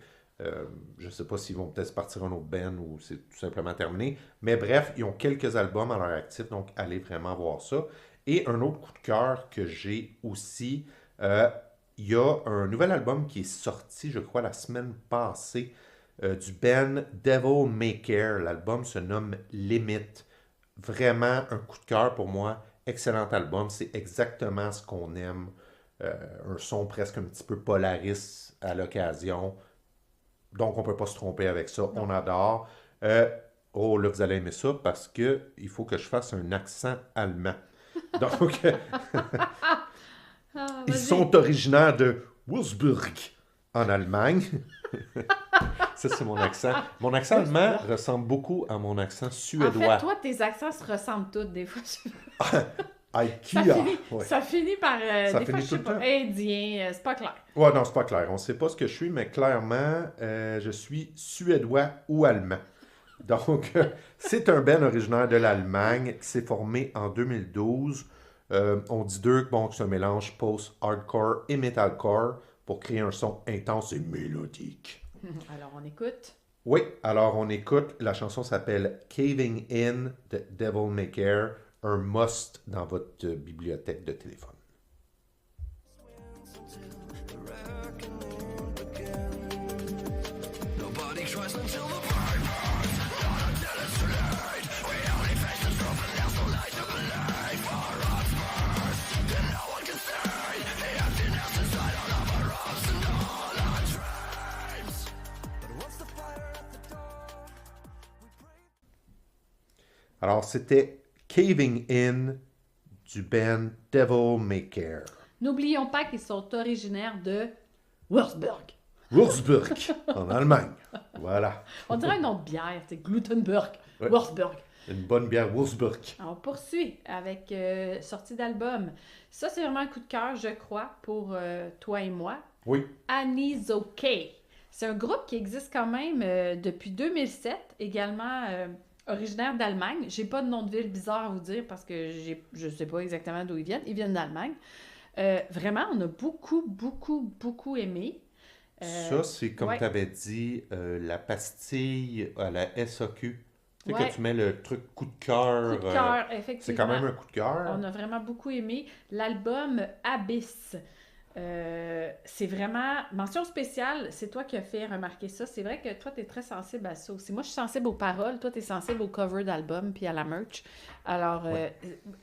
Je ne sais pas s'ils vont peut-être partir un autre band ou c'est tout simplement terminé. Mais bref, ils ont quelques albums à leur actif, donc allez vraiment voir ça. Et un autre coup de cœur que j'ai aussi, euh, il y a un nouvel album qui est sorti, je crois, la semaine passée, du band Devil May Care. L'album se nomme Limit. Vraiment un coup de cœur pour moi. Excellent album. C'est exactement ce qu'on aime. Un son presque un petit peu Polaris à l'occasion. Donc, on ne peut pas se tromper avec ça. On
Non.
adore. Oh, là, vous allez aimer ça parce que il faut que je fasse un accent allemand. Donc,
Ah,
ils
vas-y.
sont originaires de Würzburg, en Allemagne. Ça, c'est mon accent. Mon accent allemand ressemble beaucoup à mon accent
En fait,
suédois.
toi, tes accents se ressemblent tous des fois. Ça
IKEA.
finit,
Ouais.
ça finit par,
Ça
des fois,
finit
je
tout
sais
le
pas,
temps.
indien, c'est pas clair.
Ouais, non, c'est pas clair. On sait pas ce que je suis, mais clairement, je suis suédois ou allemand. Donc, c'est un band originaire de l'Allemagne qui s'est formé en 2012. On dit d'eux bon, que c'est un mélange post-hardcore et metalcore pour créer un son intense et mélodique.
Alors, on écoute.
Oui, alors on écoute. La chanson s'appelle Caving In de Devil May Care, un must dans votre bibliothèque de téléphone.
Nobody cries until the burn burns. Not until it's too late. We only face the truth and there's no light to believe. For us first, and no one can see the emptiness inside all of our hopes and all our dreams. But once the fire at the door, we pray.
Alors, c'était Caving In du band Devil May Care.
N'oublions pas qu'ils sont originaires de Würzburg.
Würzburg, en Allemagne. Voilà.
On dirait un nom de bière, c'est Glutenberg.
Ouais.
Würzburg.
Une bonne bière Würzburg.
Alors, on poursuit avec sortie d'album. Ça, c'est vraiment un coup de cœur, je crois, pour toi et moi.
Oui.
Annie's OK. C'est un groupe qui existe quand même depuis 2007, également originaire d'Allemagne. J'ai pas de nom de ville bizarre à vous dire parce que je sais pas exactement d'où ils viennent. Ils viennent d'Allemagne. Vraiment, on a beaucoup aimé.
Ça, c'est comme
ouais.
tu avais dit, la pastille à la SAQ. Tu sais,
Ouais.
que tu mets le truc coup de cœur.
Coup de cœur, effectivement.
C'est quand même un coup de cœur.
On a vraiment beaucoup aimé. L'album Abyss. C'est vraiment... Mention spéciale, c'est toi qui as fait remarquer ça. C'est vrai que toi, tu es très sensible à ça aussi. Moi, je suis sensible aux paroles. Toi, tu es sensible au cover d'album puis à la merch. Alors,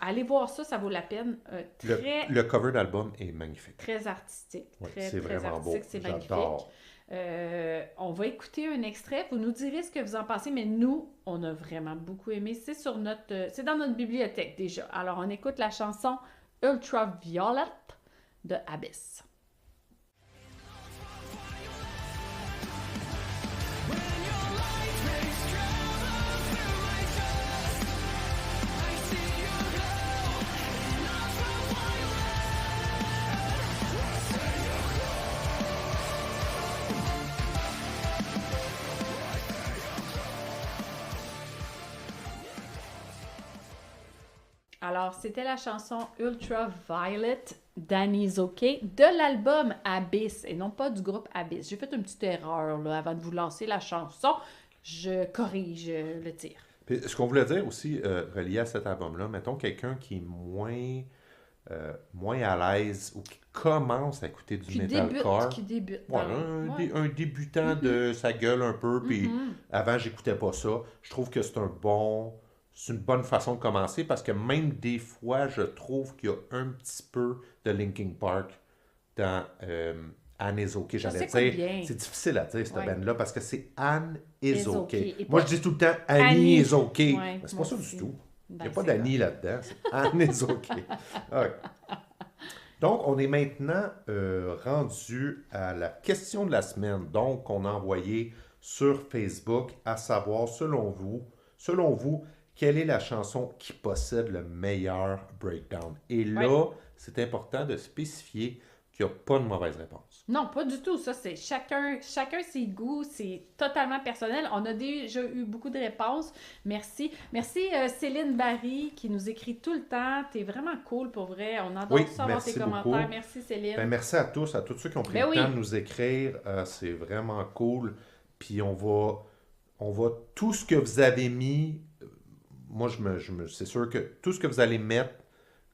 allez voir ça, ça vaut la peine.
Le cover d'album est magnifique.
Très artistique.
Ouais,
très,
c'est
très
vraiment beau.
artistique. C'est magnifique.
J'adore.
On va écouter un extrait. Vous nous direz ce que vous en pensez, mais nous, on a vraiment beaucoup aimé. C'est dans notre bibliothèque déjà. Alors, on écoute la chanson Ultraviolet de Abyss. Alors, c'était la chanson Ultraviolet d'Annie's OK de l'album Abyss et non pas du groupe Abyss. J'ai fait une petite erreur là, avant de vous lancer la chanson. Je corrige le tir.
Puis, ce qu'on voulait dire aussi, relié à cet album-là, mettons quelqu'un qui est moins à l'aise ou qui commence à écouter du metalcore.
Qui débute.
Ouais, un débutant de sa gueule un peu, puis avant, j'écoutais pas ça. Je trouve que c'est une bonne façon de commencer parce que même des fois, je trouve qu'il y a un petit peu de Linkin Park dans Anne is OK. J'allais dire,
bien.
c'est difficile à dire cette
Ouais.
band-là parce que c'est Anne is OK.
Et
Moi,
pas-
je dis tout le temps Annie
Annie.
is OK.
Ouais,
Mais c'est pas
moi
ça
aussi.
du tout. Il
Ben,
n'y a pas
c'est
d'Annie là-dedans. C'est Anne is OK. Ouais. Donc, on est maintenant rendu à la question de la semaine. Donc, on a envoyé sur Facebook à savoir, selon vous, quelle est la chanson qui possède le meilleur breakdown? Et là, c'est important de spécifier qu'il n'y a pas de mauvaise réponse.
Non, pas du tout. Ça, c'est chacun ses goûts. C'est totalement personnel. On a déjà eu beaucoup de réponses. Merci. Merci Céline Barry qui nous écrit tout le temps. T'es vraiment cool pour vrai. On adore
Oui,
savoir tes
merci
commentaires.
beaucoup.
Merci Céline.
Ben, merci à tous ceux qui ont pris
Ben
le
oui.
temps de nous écrire. C'est vraiment cool. Puis on va tout ce que vous avez mis. Moi, c'est sûr que tout ce que vous allez mettre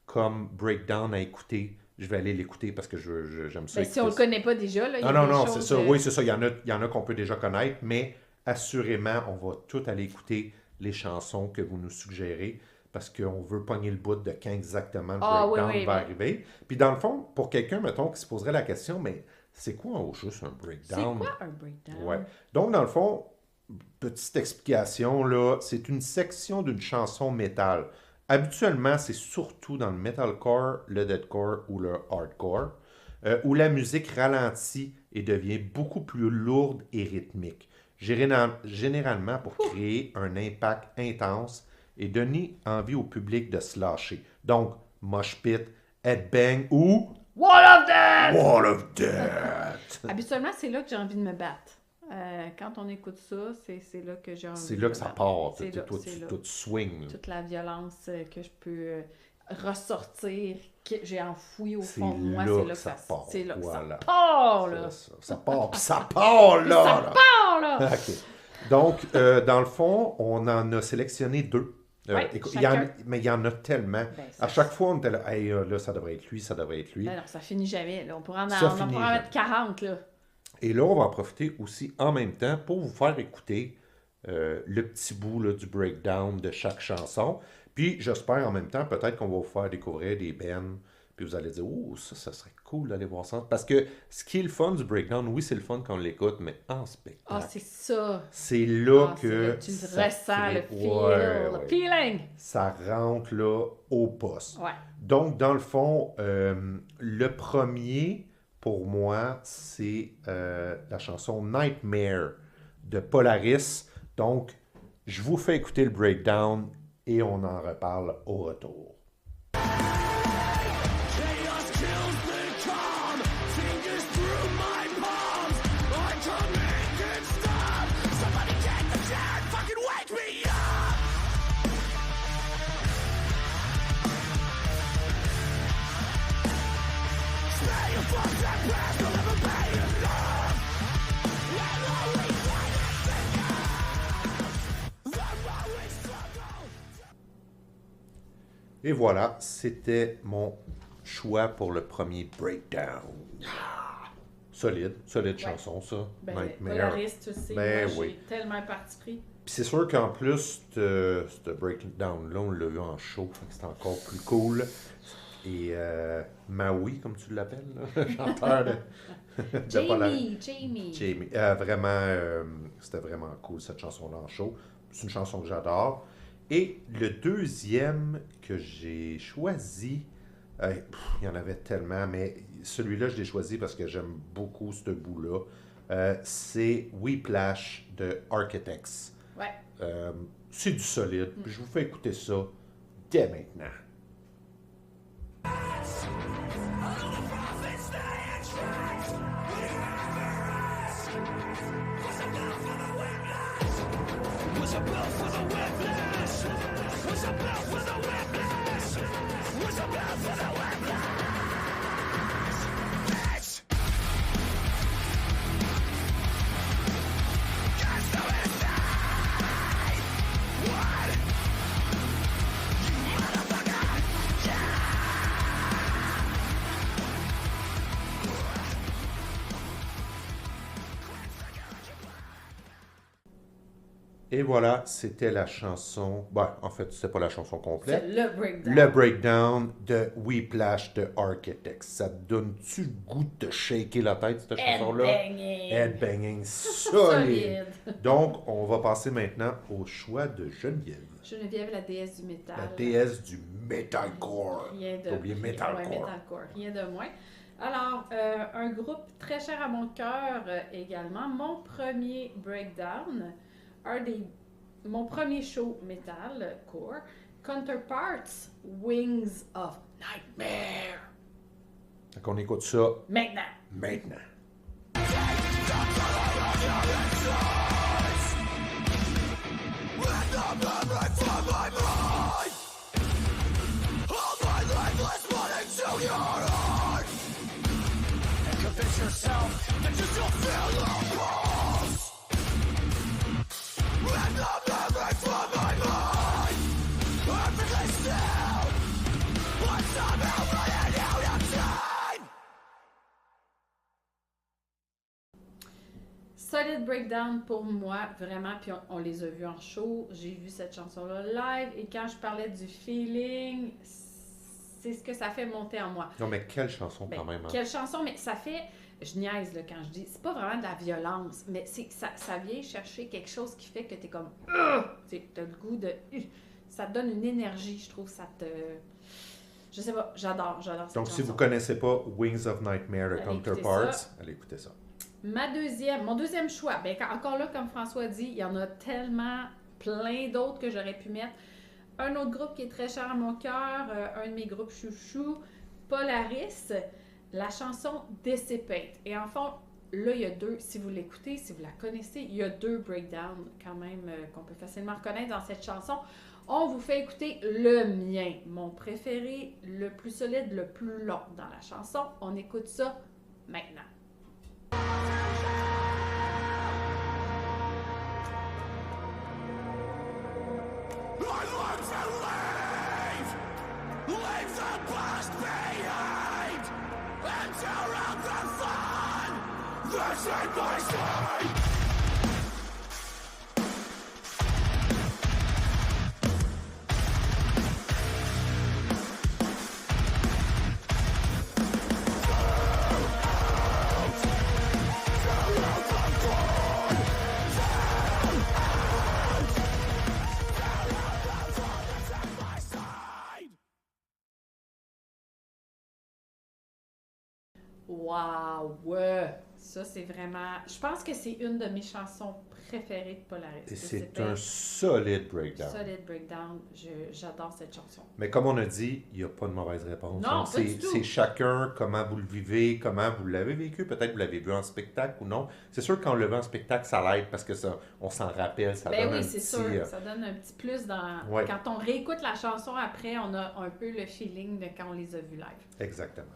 comme breakdown à écouter, je vais aller l'écouter parce que j'aime ça.
Ben, si on le connaît pas déjà, là, il y a
Non,
des
c'est
choses,
ça. Oui, c'est ça. Il y en a qu'on peut déjà connaître, mais assurément, on va tout aller écouter les chansons que vous nous suggérez parce qu'on veut pogner le bout de quand exactement le breakdown va arriver. Puis dans le fond, pour quelqu'un, mettons, qui se poserait la question, mais c'est quoi au juste un
C'est
breakdown?
quoi un breakdown?
Ouais. Donc, dans le fond, petite explication, là, c'est une section d'une chanson métal. Habituellement, c'est surtout dans le metalcore, le deathcore ou le hardcore, où la musique ralentit et devient beaucoup plus lourde et rythmique. Généralement pour créer un impact intense et donner envie au public de se lâcher. Donc, mosh pit, headbang ou
Wall of Death!
Wall of Death.
Habituellement, c'est là que j'ai envie de me battre. Quand on écoute ça, c'est là que j'ai envie
C'est
de
là
me
que ça
battre.
part.
C'est là,
Toi,
c'est là.
tu swing. là.
Toute la violence que je peux ressortir, que j'ai enfouie au
C'est
fond de moi,
là
c'est
que
là que
ça part.
c'est là que
Voilà.
ça part, là.
Ça part, puis ça part là.
Ça
là.
part, là!
OK. Donc, dans le fond, on en a sélectionné 2.
Ouais,
écoute,
chacun.
mais il y en a tellement.
Ben, ça-
À chaque fois, on était là, hey, là, ça devrait être lui, ça devrait être lui.
Ben non, ça finit jamais, là. On pourrait en,
Ça
on
finit
pourrait en
jamais.
mettre 40, là.
Et là, on va en profiter aussi en même temps pour vous faire écouter le petit bout là, du breakdown de chaque chanson. Puis, j'espère en même temps, peut-être qu'on va vous faire découvrir des bands. Puis vous allez dire, oh, ça serait cool d'aller voir ça. Parce que ce qui est le fun du breakdown, oui, c'est le fun quand on l'écoute, mais en spectacle.
Ah, c'est ça.
C'est là
Ah, c'est
que
là que tu
ça
ressens le
crée-
feel,
Ouais,
le
ouais.
feeling.
Ça rentre là au poste.
Ouais.
Donc, dans le fond, le premier, pour moi, c'est la chanson Nightmare de Polaris. Donc, je vous fais écouter le breakdown et on en reparle au retour.
Chaos kills the calm, fingers through my palms. I can't make it stop. Somebody take the chair and fucking wake me up. Stay above that past, will never be enough. And always try to think of. I'm always struggle.
Et voilà, c'était mon choix pour le premier breakdown. Solide chanson, ça.
Ben,
Nightmare.
Polaris, tu sais,
Ben
moi,
oui.
j'ai tellement un parti pris.
Puis c'est sûr qu'en plus, ce breakdown-là, on l'a eu en show, fait que c'était encore plus cool. Et Maui, comme tu l'appelles, là, chanteur de Polaris.
Jamie.
Vraiment, c'était vraiment cool cette chanson-là en show. C'est une chanson que j'adore. Et le deuxième que j'ai choisi, il y en avait tellement, mais celui-là, je l'ai choisi parce que j'aime beaucoup ce bout-là. C'est Whiplash de Architects.
Ouais.
C'est du solide. Je vous fais écouter ça dès maintenant.
Was a bell for the whiplash. Was a bell for the whiplash. Was a bell for the whiplash. Cast suicide. What
Et voilà, c'était la chanson. Bah, en fait, c'était pas la chanson complète.
C'est le breakdown.
Le breakdown de Whiplash de Architects. Ça te donne-tu le goût de te shaker la tête, cette chanson-là?
Headbanging.
Headbanging solide.
Solide.
Donc, on va passer maintenant au choix de Geneviève.
Geneviève, la déesse du métal.
La déesse du metalcore.
Rien de...
T'as oublié metalcore.
Ouais, metalcore, rien de moins. Alors, un groupe très cher à mon cœur également. Mon premier breakdown, mon premier show metalcore, Counterparts, Wings of Nightmare.
Donc, on écoute ça
Maintenant.
maintenant.
Convince yourself that you still feel the pulse. And the memory from my mind, perfectly still, but somehow running out of time.
Solid breakdown pour moi, vraiment. Puis on les a vus en show. J'ai vu cette chanson-là live. Et quand je parlais du feeling, c'est ce que ça fait monter en moi.
Non, mais quelle chanson quand même. Hein?
Quelle chanson, mais ça fait... Je niaise là, quand je dis... C'est pas vraiment de la violence, mais c'est ça vient chercher quelque chose qui fait que t'es comme... T'as le goût de... Ça te donne une énergie, je trouve. Ça te... Je sais pas, j'adore cette chanson.
Donc, si vous connaissez pas Wings of Nightmare de
Allez
Counterparts,
écouter ça.
allez écouter ça.
Mon deuxième choix, ben, encore là, comme François dit, il y en a tellement plein d'autres que j'aurais pu mettre. Un autre groupe qui est très cher à mon cœur, un de mes groupes chouchou, Polaris, la chanson Dissipate. Et en fond, là, il y a deux, si vous l'écoutez, si vous la connaissez, il y a deux breakdowns quand même qu'on peut facilement reconnaître dans cette chanson. On vous fait écouter le mien, mon préféré, le plus solide, le plus long dans la chanson. On écoute ça maintenant.
I want to leave the past behind, and tear out the fun that's in my sight.
Wow! Ça, c'est vraiment... Je pense que c'est une de mes chansons préférées de Polaris.
Et c'est un solide breakdown.
Solid breakdown. J'adore cette chanson.
Mais comme on a dit, il n'y a pas de mauvaise réponse.
Non,
Donc,
pas du tout.
c'est chacun, comment vous le vivez, comment vous l'avez vécu. Peut-être vous l'avez vu en spectacle ou non. C'est sûr que quand on le vit en spectacle, ça l'aide parce que ça, on s'en rappelle. Ça
Ben
donne
oui,
un
c'est
petit,
sûr. Ça donne un petit plus dans...
Ouais.
Quand on réécoute la chanson après, on a un peu le feeling de quand on les a vus live.
Exactement.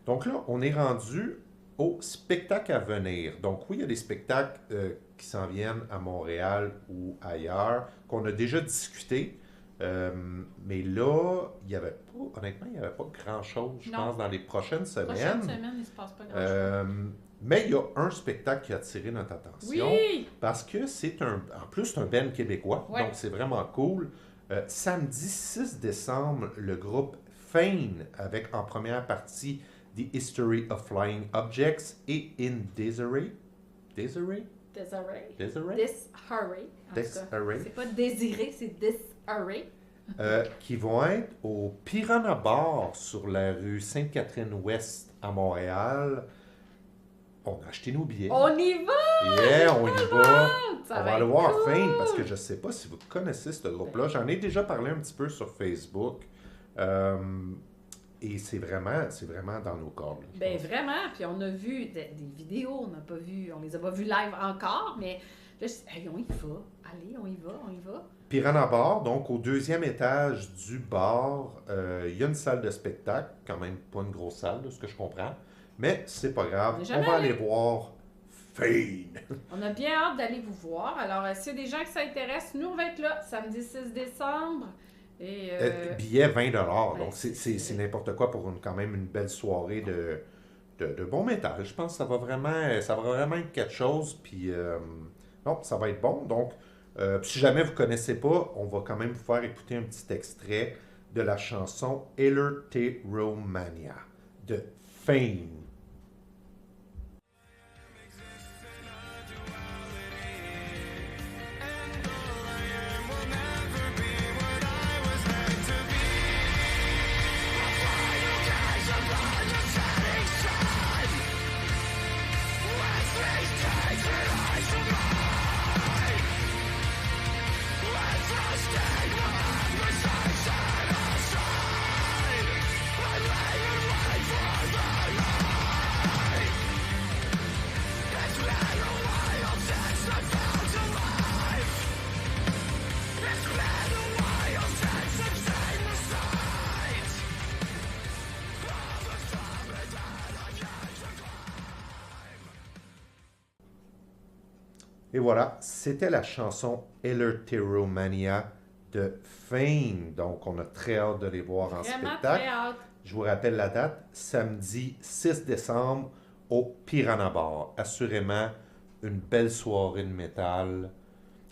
Donc là, on est rendu au spectacle à venir. Donc oui, il y a des spectacles qui s'en viennent à Montréal ou ailleurs, qu'on a déjà discuté. Mais là, il n'y avait pas, honnêtement, il n'y avait pas grand-chose, je
Non.
pense, dans les prochaines semaines.
Prochaine semaine, il ne se passe pas grand-chose.
Mais il y a un spectacle qui a attiré notre attention.
Oui!
Parce que c'est en plus, c'est un band québécois,
Ouais.
donc c'est vraiment cool. Samedi 6 décembre, le groupe Fane, avec en première partie The History of Flying Objects et In Disarray. Disarray?
Disarray.
Disarray?
Disarray. En tout cas.
Disarray.
C'est pas désiré, c'est disarray.
Qui vont être au Piranha Bar sur la rue Sainte-Catherine-Ouest à Montréal. On a acheté nos billets.
On y va!
Yeah, on y va.
Ça
On va aller
être
voir
cool.
Fane parce que je sais pas si vous connaissez ce groupe-là. J'en ai déjà parlé un petit peu sur Facebook. Et c'est vraiment dans nos cordes. je
Ben
pense.
vraiment, puis on a vu des vidéos, on les a pas vues live encore, mais là, je dis, hey, on y va, allez, on y va.
Piranha Bar, donc au deuxième étage du bar, il y a une salle de spectacle, quand même pas une grosse salle, de ce que je comprends, mais c'est pas grave,
On est
on
jamais
va
allé.
aller voir Fane.
On a bien hâte d'aller vous voir. Alors, s'il y a des gens qui s'intéressent, nous, on va être là, samedi 6 décembre. Et,
Billet 20 donc
ben,
c'est n'importe quoi pour quand même une belle soirée de bon métal. Je pense que ça va vraiment être quelque chose, puis non, ça va être bon. Donc, Si jamais vous ne connaissez pas, on va quand même vous faire écouter un petit extrait de la chanson Elerteromania de Fame. Et voilà, c'était la chanson Elerteromania de Fame. Donc, on a très hâte de les voir en
Vraiment
spectacle.
très hâte.
Je vous rappelle la date, samedi 6 décembre au Piranha Bar. Assurément, une belle soirée de métal.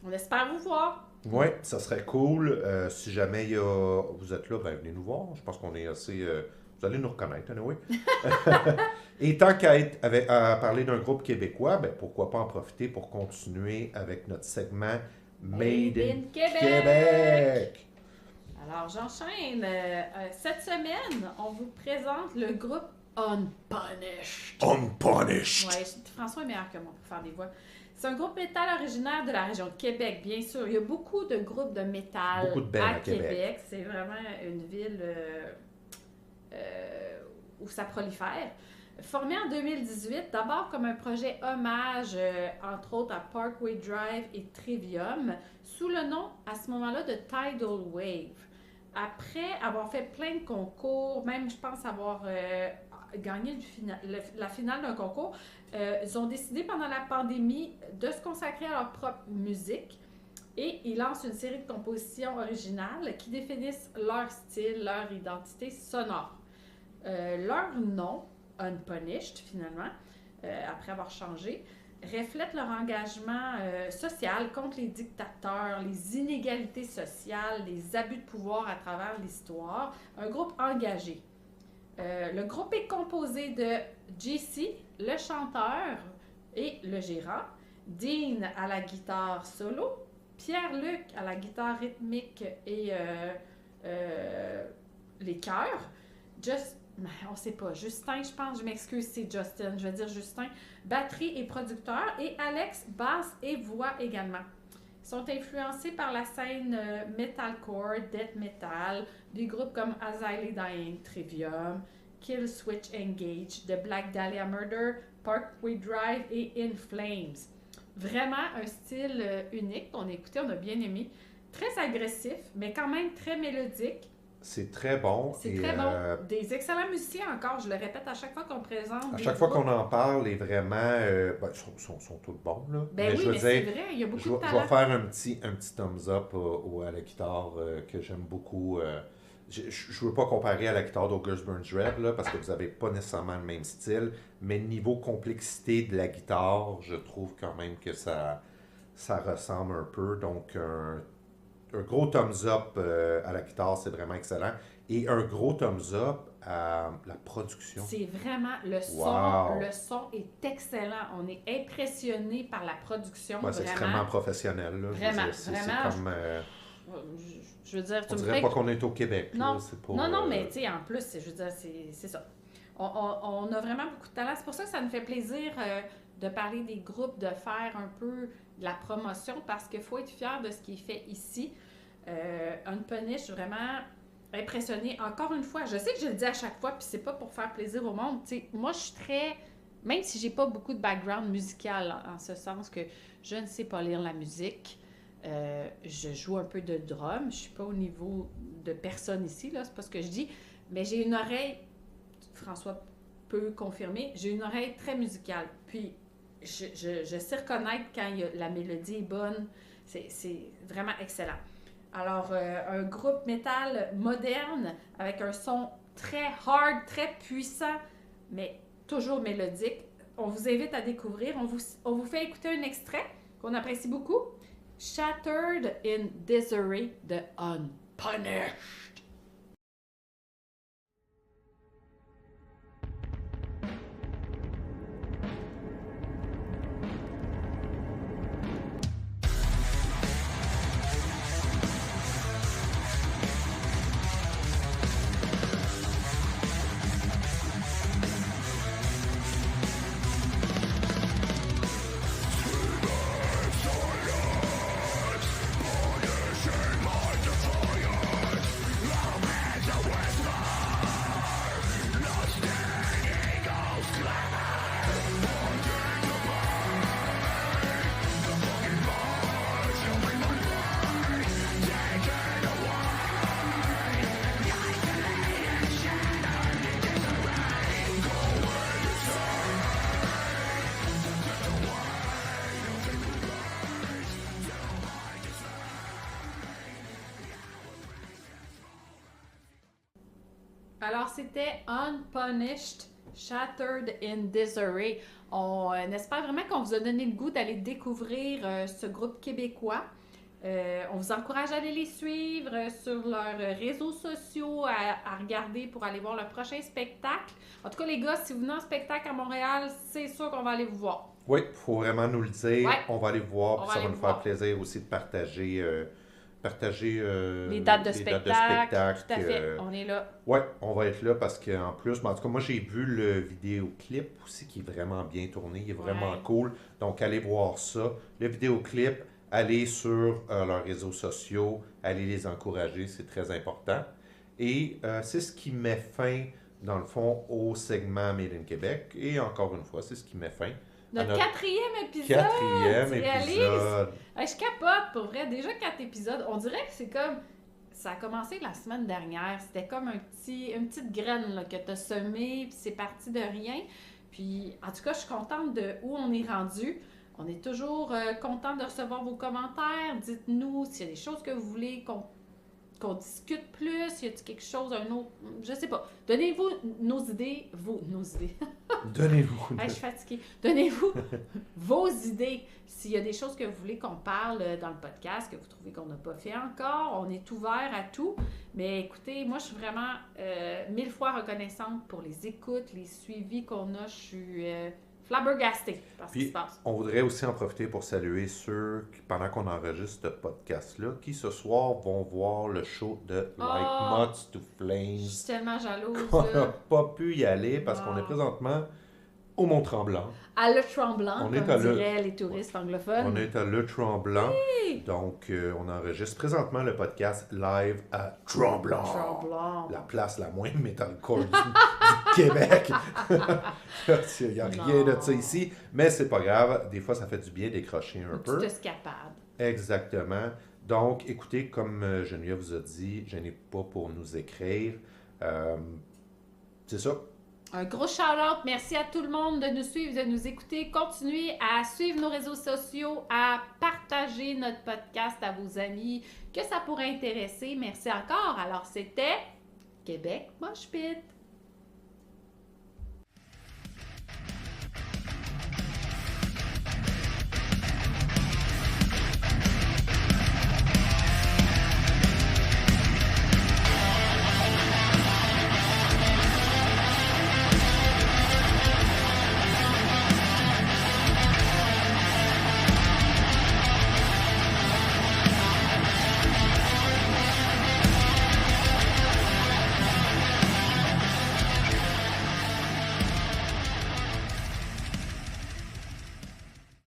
On espère vous voir.
Oui, ça serait cool. Si jamais vous êtes là, ben, venez nous voir. Je pense qu'on est assez... vous allez nous reconnaître, anyway. Et tant à parler d'un groupe québécois, ben, pourquoi pas en profiter pour continuer avec notre segment Made in Québec.
Alors, j'enchaîne. Cette semaine, on vous présente le groupe Unpunished.
Unpunished.
Ouais, François est meilleur que moi pour faire des voix. C'est un groupe métal originaire de la région de Québec, bien sûr. Il y a beaucoup de groupes de métal
Beaucoup de bands à Québec.
C'est vraiment une ville où ça prolifère. Formé en 2018, d'abord comme un projet hommage, entre autres, à Parkway Drive et Trivium, sous le nom, à ce moment-là, de Tidal Wave. Après avoir fait plein de concours, même, je pense, avoir gagné la finale d'un concours, ils ont décidé pendant la pandémie de se consacrer à leur propre musique et ils lancent une série de compositions originales qui définissent leur style, leur identité sonore. Leur nom, Unpunished finalement, après avoir changé, reflète leur engagement social contre les dictateurs, les inégalités sociales, les abus de pouvoir à travers l'histoire. Un groupe engagé. Le groupe est composé de JC, le chanteur et le gérant, Dean à la guitare solo, Pierre-Luc à la guitare rythmique et les chœurs, on sait pas, Justin, je pense, je m'excuse, c'est Justin, je vais dire Justin, batterie et producteur, et Alex, basse et voix également. Ils sont influencés par la scène metalcore, death metal, des groupes comme As I Lay Dying, Trivium, Kill Switch Engage, The Black Dahlia Murder, Parkway Drive et In Flames. Vraiment un style unique qu'on a écouté, on a bien aimé. Très agressif, mais quand même très mélodique.
C'est très bon.
C'est très bon. Des excellents musiciens encore, je le répète à chaque fois qu'on présente.
À chaque fois qu'on en parle, est vraiment... sont tous bons, là.
Ben oui, mais c'est vrai, il y a beaucoup de talent.
Je vais faire un petit thumbs up à la guitare que j'aime beaucoup. Je ne veux pas comparer à la guitare d'August Burns Red, là, parce que vous n'avez pas nécessairement le même style, mais niveau complexité de la guitare, je trouve quand même que ça ressemble un peu. Donc, un gros thumbs up à la guitare, c'est vraiment excellent. Et un gros thumbs up à la production.
C'est vraiment le son.
Wow.
Le son est excellent. On est impressionné par la production.
Ouais, c'est extrêmement professionnel. Là.
Vraiment,
c'est comme,
je veux dire,
on dirait pas qu'on est au Québec.
Non,
là, c'est pas,
non, mais tu sais, en plus, je veux dire, c'est ça. On a vraiment beaucoup de talent. C'est pour ça que ça nous fait plaisir de parler des groupes, de faire un peu de la promotion, parce qu'il faut être fier de ce qui est fait ici. Unpunished, je suis vraiment impressionnée. Encore une fois, je sais que je le dis à chaque fois, puis c'est pas pour faire plaisir au monde. T'sais, moi, je suis très... Même si j'ai pas beaucoup de background musical, en ce sens que je ne sais pas lire la musique, je joue un peu de drum. Je suis pas au niveau de personne ici, là, c'est pas ce que je dis, mais j'ai une oreille, François peut confirmer, j'ai une oreille très musicale. Puis, je sais reconnaître quand la mélodie est bonne. C'est vraiment excellent. Alors, un groupe métal moderne avec un son très hard, très puissant, mais toujours mélodique. On vous invite à découvrir. On vous fait écouter un extrait qu'on apprécie beaucoup. Shattered in Disarray de Unpunished. Alors, c'était Unpunished, Shattered in Disarray. On espère vraiment qu'on vous a donné le goût d'aller découvrir ce groupe québécois. On vous encourage à aller les suivre sur leurs réseaux sociaux, à regarder pour aller voir leur prochain spectacle. En tout cas, les gars, si vous venez en spectacle à Montréal, c'est sûr qu'on va aller vous voir.
Oui, il faut vraiment nous le dire.
Ouais.
On va aller vous voir,
On
puis
va
ça
aller
va nous
vous
faire
voir.
plaisir aussi de partager
Les dates de spectacle.
spectacle.
Tout à fait, on est là.
Oui, on va être là parce qu'en plus, en tout cas, moi j'ai vu le vidéoclip aussi qui est vraiment bien tourné, il est vraiment
Ouais.
cool. Donc allez voir ça. Le vidéoclip, allez sur leurs réseaux sociaux, allez les encourager, c'est très important. Et c'est ce qui met fin, dans le fond, au segment Made in Québec. Et encore une fois, c'est ce qui met fin à
Notre quatrième épisode!
quatrième
tu réalises?
épisode.
Hey, je capote, pour vrai. Déjà 4 épisodes. On dirait que c'est comme... Ça a commencé la semaine dernière. C'était comme une petite graine là, que tu as semée, puis c'est parti de rien. Puis, en tout cas, je suis contente de où on est rendu. On est toujours content de recevoir vos commentaires. Dites-nous s'il y a des choses que vous voulez qu'on discute plus. Y a-t-il quelque chose, un autre... Je sais pas. Donnez-vous nos idées. Nos idées.
Donnez-vous.
Hey, je suis fatiguée. Donnez-vous vos idées. S'il y a des choses que vous voulez qu'on parle dans le podcast, que vous trouvez qu'on n'a pas fait encore, on est ouvert à tout. Mais écoutez, moi, je suis vraiment 1000 fois reconnaissante pour les écoutes, les suivis qu'on a. Je suis flabbergastée par ce qui
Puis,
se passe.
on voudrait aussi en profiter pour saluer ceux qui, pendant qu'on enregistre ce podcast-là, qui ce soir vont voir le show de Like
Oh!
Moths to
Je
Flames.
suis tellement jalouse.
On n'a
là.
pas pu y aller parce
Wow.
qu'on est présentement au Mont-Tremblant.
À Le Tremblant,
On est
comme
à Le-
diraient les touristes anglophones.
On est à Le Tremblant. Donc, on enregistre présentement le podcast live à Tremblant.
Tremblant.
La place la moins metalcore du Québec. Il n'y a rien de ça ici, mais c'est pas grave. Des fois, ça fait du bien décrocher un
Une
peu.
petite escapade.
Exactement. Donc, écoutez, comme Geneviève vous a dit, je n'ai pas pour nous écrire. C'est ça.
Un gros shout-out. Merci à tout le monde de nous suivre, de nous écouter. Continuez à suivre nos réseaux sociaux, à partager notre podcast à vos amis que ça pourrait intéresser. Merci encore. Alors, c'était Québec Mosh Pit.